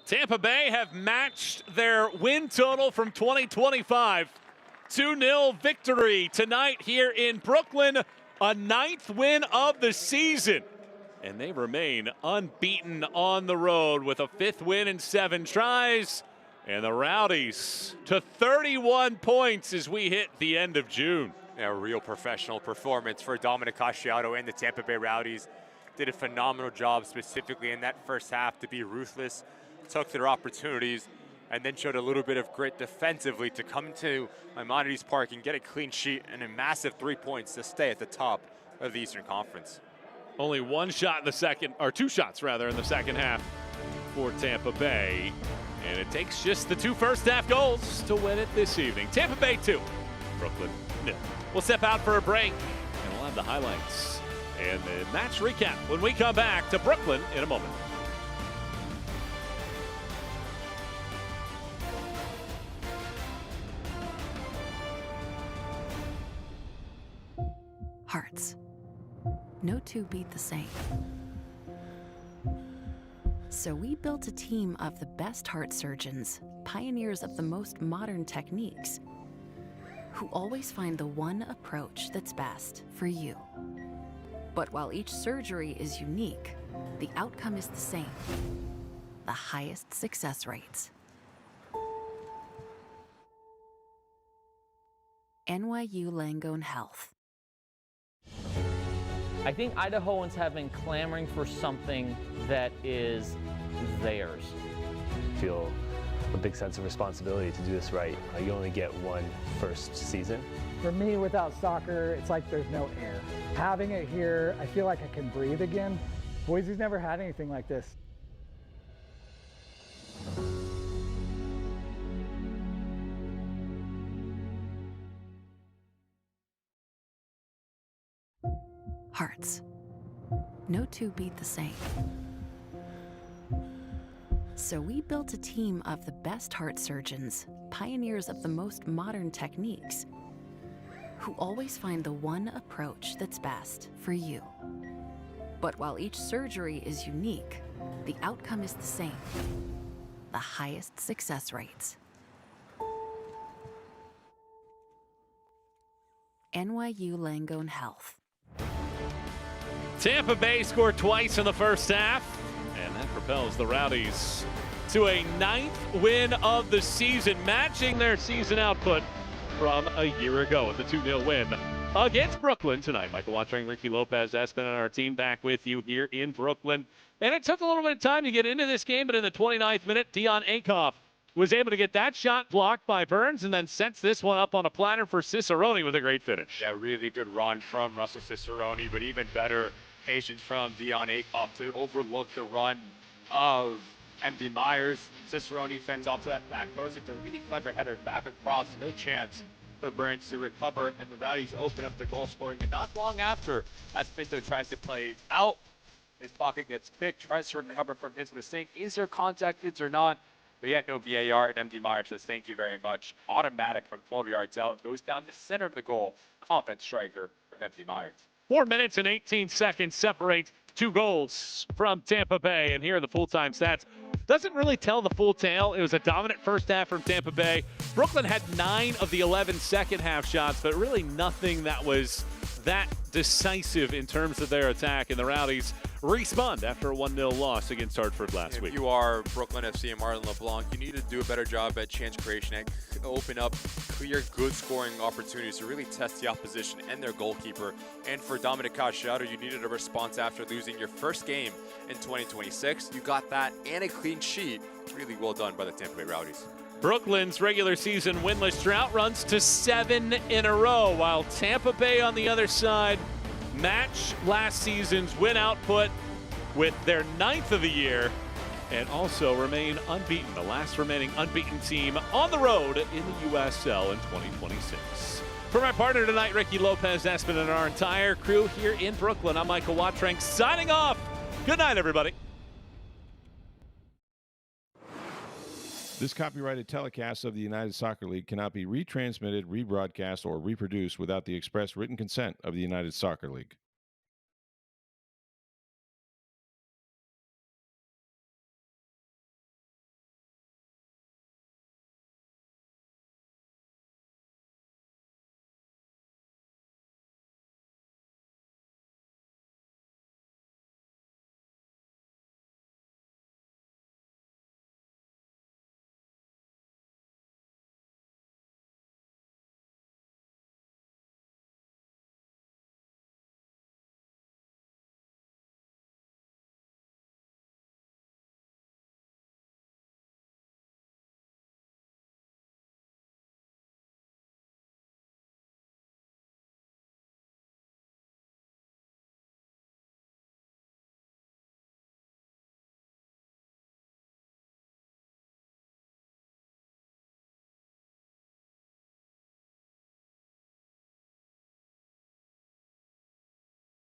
Tampa Bay have matched their win total from 2025. 2-0 victory tonight here in Brooklyn, a 9th win of the season. And they remain unbeaten on the road with a 5th win in 7 tries. And the Rowdies to 31 points as we hit the end of June. A real professional performance for Dominic Casciato and the Tampa Bay Rowdies. Did a phenomenal job specifically in that first half to be ruthless, took their opportunities, and then showed a little bit of grit defensively to come to Maimonides Park and get a clean sheet and a massive 3 points to stay at the top of the Eastern Conference. Only one shot in the second, or 2 shots rather, in the second half for Tampa Bay. And it takes just the 2 first half goals to win it this evening. Tampa Bay 2, Brooklyn 0. We'll step out for a break, and we'll have the highlights and the match recap when we come back to Brooklyn in a moment. Hearts. No two beat the same. So we built a team of the best heart surgeons, pioneers of the most modern techniques, who always find the one approach that's best for you. But while each surgery is unique, the outcome is the same: the highest success rates. NYU Langone Health. I think Idahoans have been clamoring for something that is theirs. Feel a big sense of responsibility to do this right. You only get one first season. For me, without soccer, it's like there's no air. Having it here, I feel like I can breathe again. Boise's never had anything like this. Hearts. No two beat the same. So we built a team of the best heart surgeons, pioneers of the most modern techniques, who always find the one approach that's best for you. But while each surgery is unique, the outcome is the same: the highest success rates. NYU Langone Health. Tampa Bay scored twice in the first half, and that propels the Rowdies to a 9th win of the season, matching their season output from a year ago with the 2-0 win against Brooklyn tonight. Michael Watring, Ricky Lopez, Espen, and our team back with you here in Brooklyn. And it took a little bit of time to get into this game, but in the 29th minute, Dion Akoff was able to get that shot blocked by Burns and then sets this one up on a platter for Cicerone with a great finish. Yeah, really good run from Russell Cicerone, but even better patience from Dion Akoff to overlook the run of MD Myers. Cicerone fends off to that back post. It's a really clever header back across. No chance for Burns to recover, and the Rowdies open up the goal scoring. And not long after, as Pinto tries to play out, his pocket gets picked, tries to recover from his mistake. Is there contact, is or not? But yet no VAR, and MD Myers says thank you very much. Automatic from 12 yards out, goes down the center of the goal. Confident striker for MD Myers. 4 minutes and 18 seconds separate 2 goals from Tampa Bay. And here are the full-time stats. Doesn't really tell the full tale. It was a dominant first half from Tampa Bay. Brooklyn had 9 of the 11 second half shots, but really nothing that was that decisive in terms of their attack. And the Rowdies respond after a 1-0 loss against Hartford last week. If you are Brooklyn FC and Martin LeBlanc, you need to do a better job at chance creation and open up clear, good scoring opportunities to really test the opposition and their goalkeeper. And for Dominic Casciato, you needed a response after losing your first game in 2026. You got that and a clean sheet. Really well done by the Tampa Bay Rowdies. Brooklyn's regular season winless drought runs to 7 in a row, while Tampa Bay on the other side match last season's win output with their 9th of the year and also remain unbeaten, the last remaining unbeaten team on the road in the USL in 2026. For my partner tonight, Ricky Lopez, Espen, and our entire crew here in Brooklyn, I'm Michael Watrank signing off. Good night, everybody. This copyrighted telecast of the United Soccer League cannot be retransmitted, rebroadcast, or reproduced without the express written consent of the United Soccer League.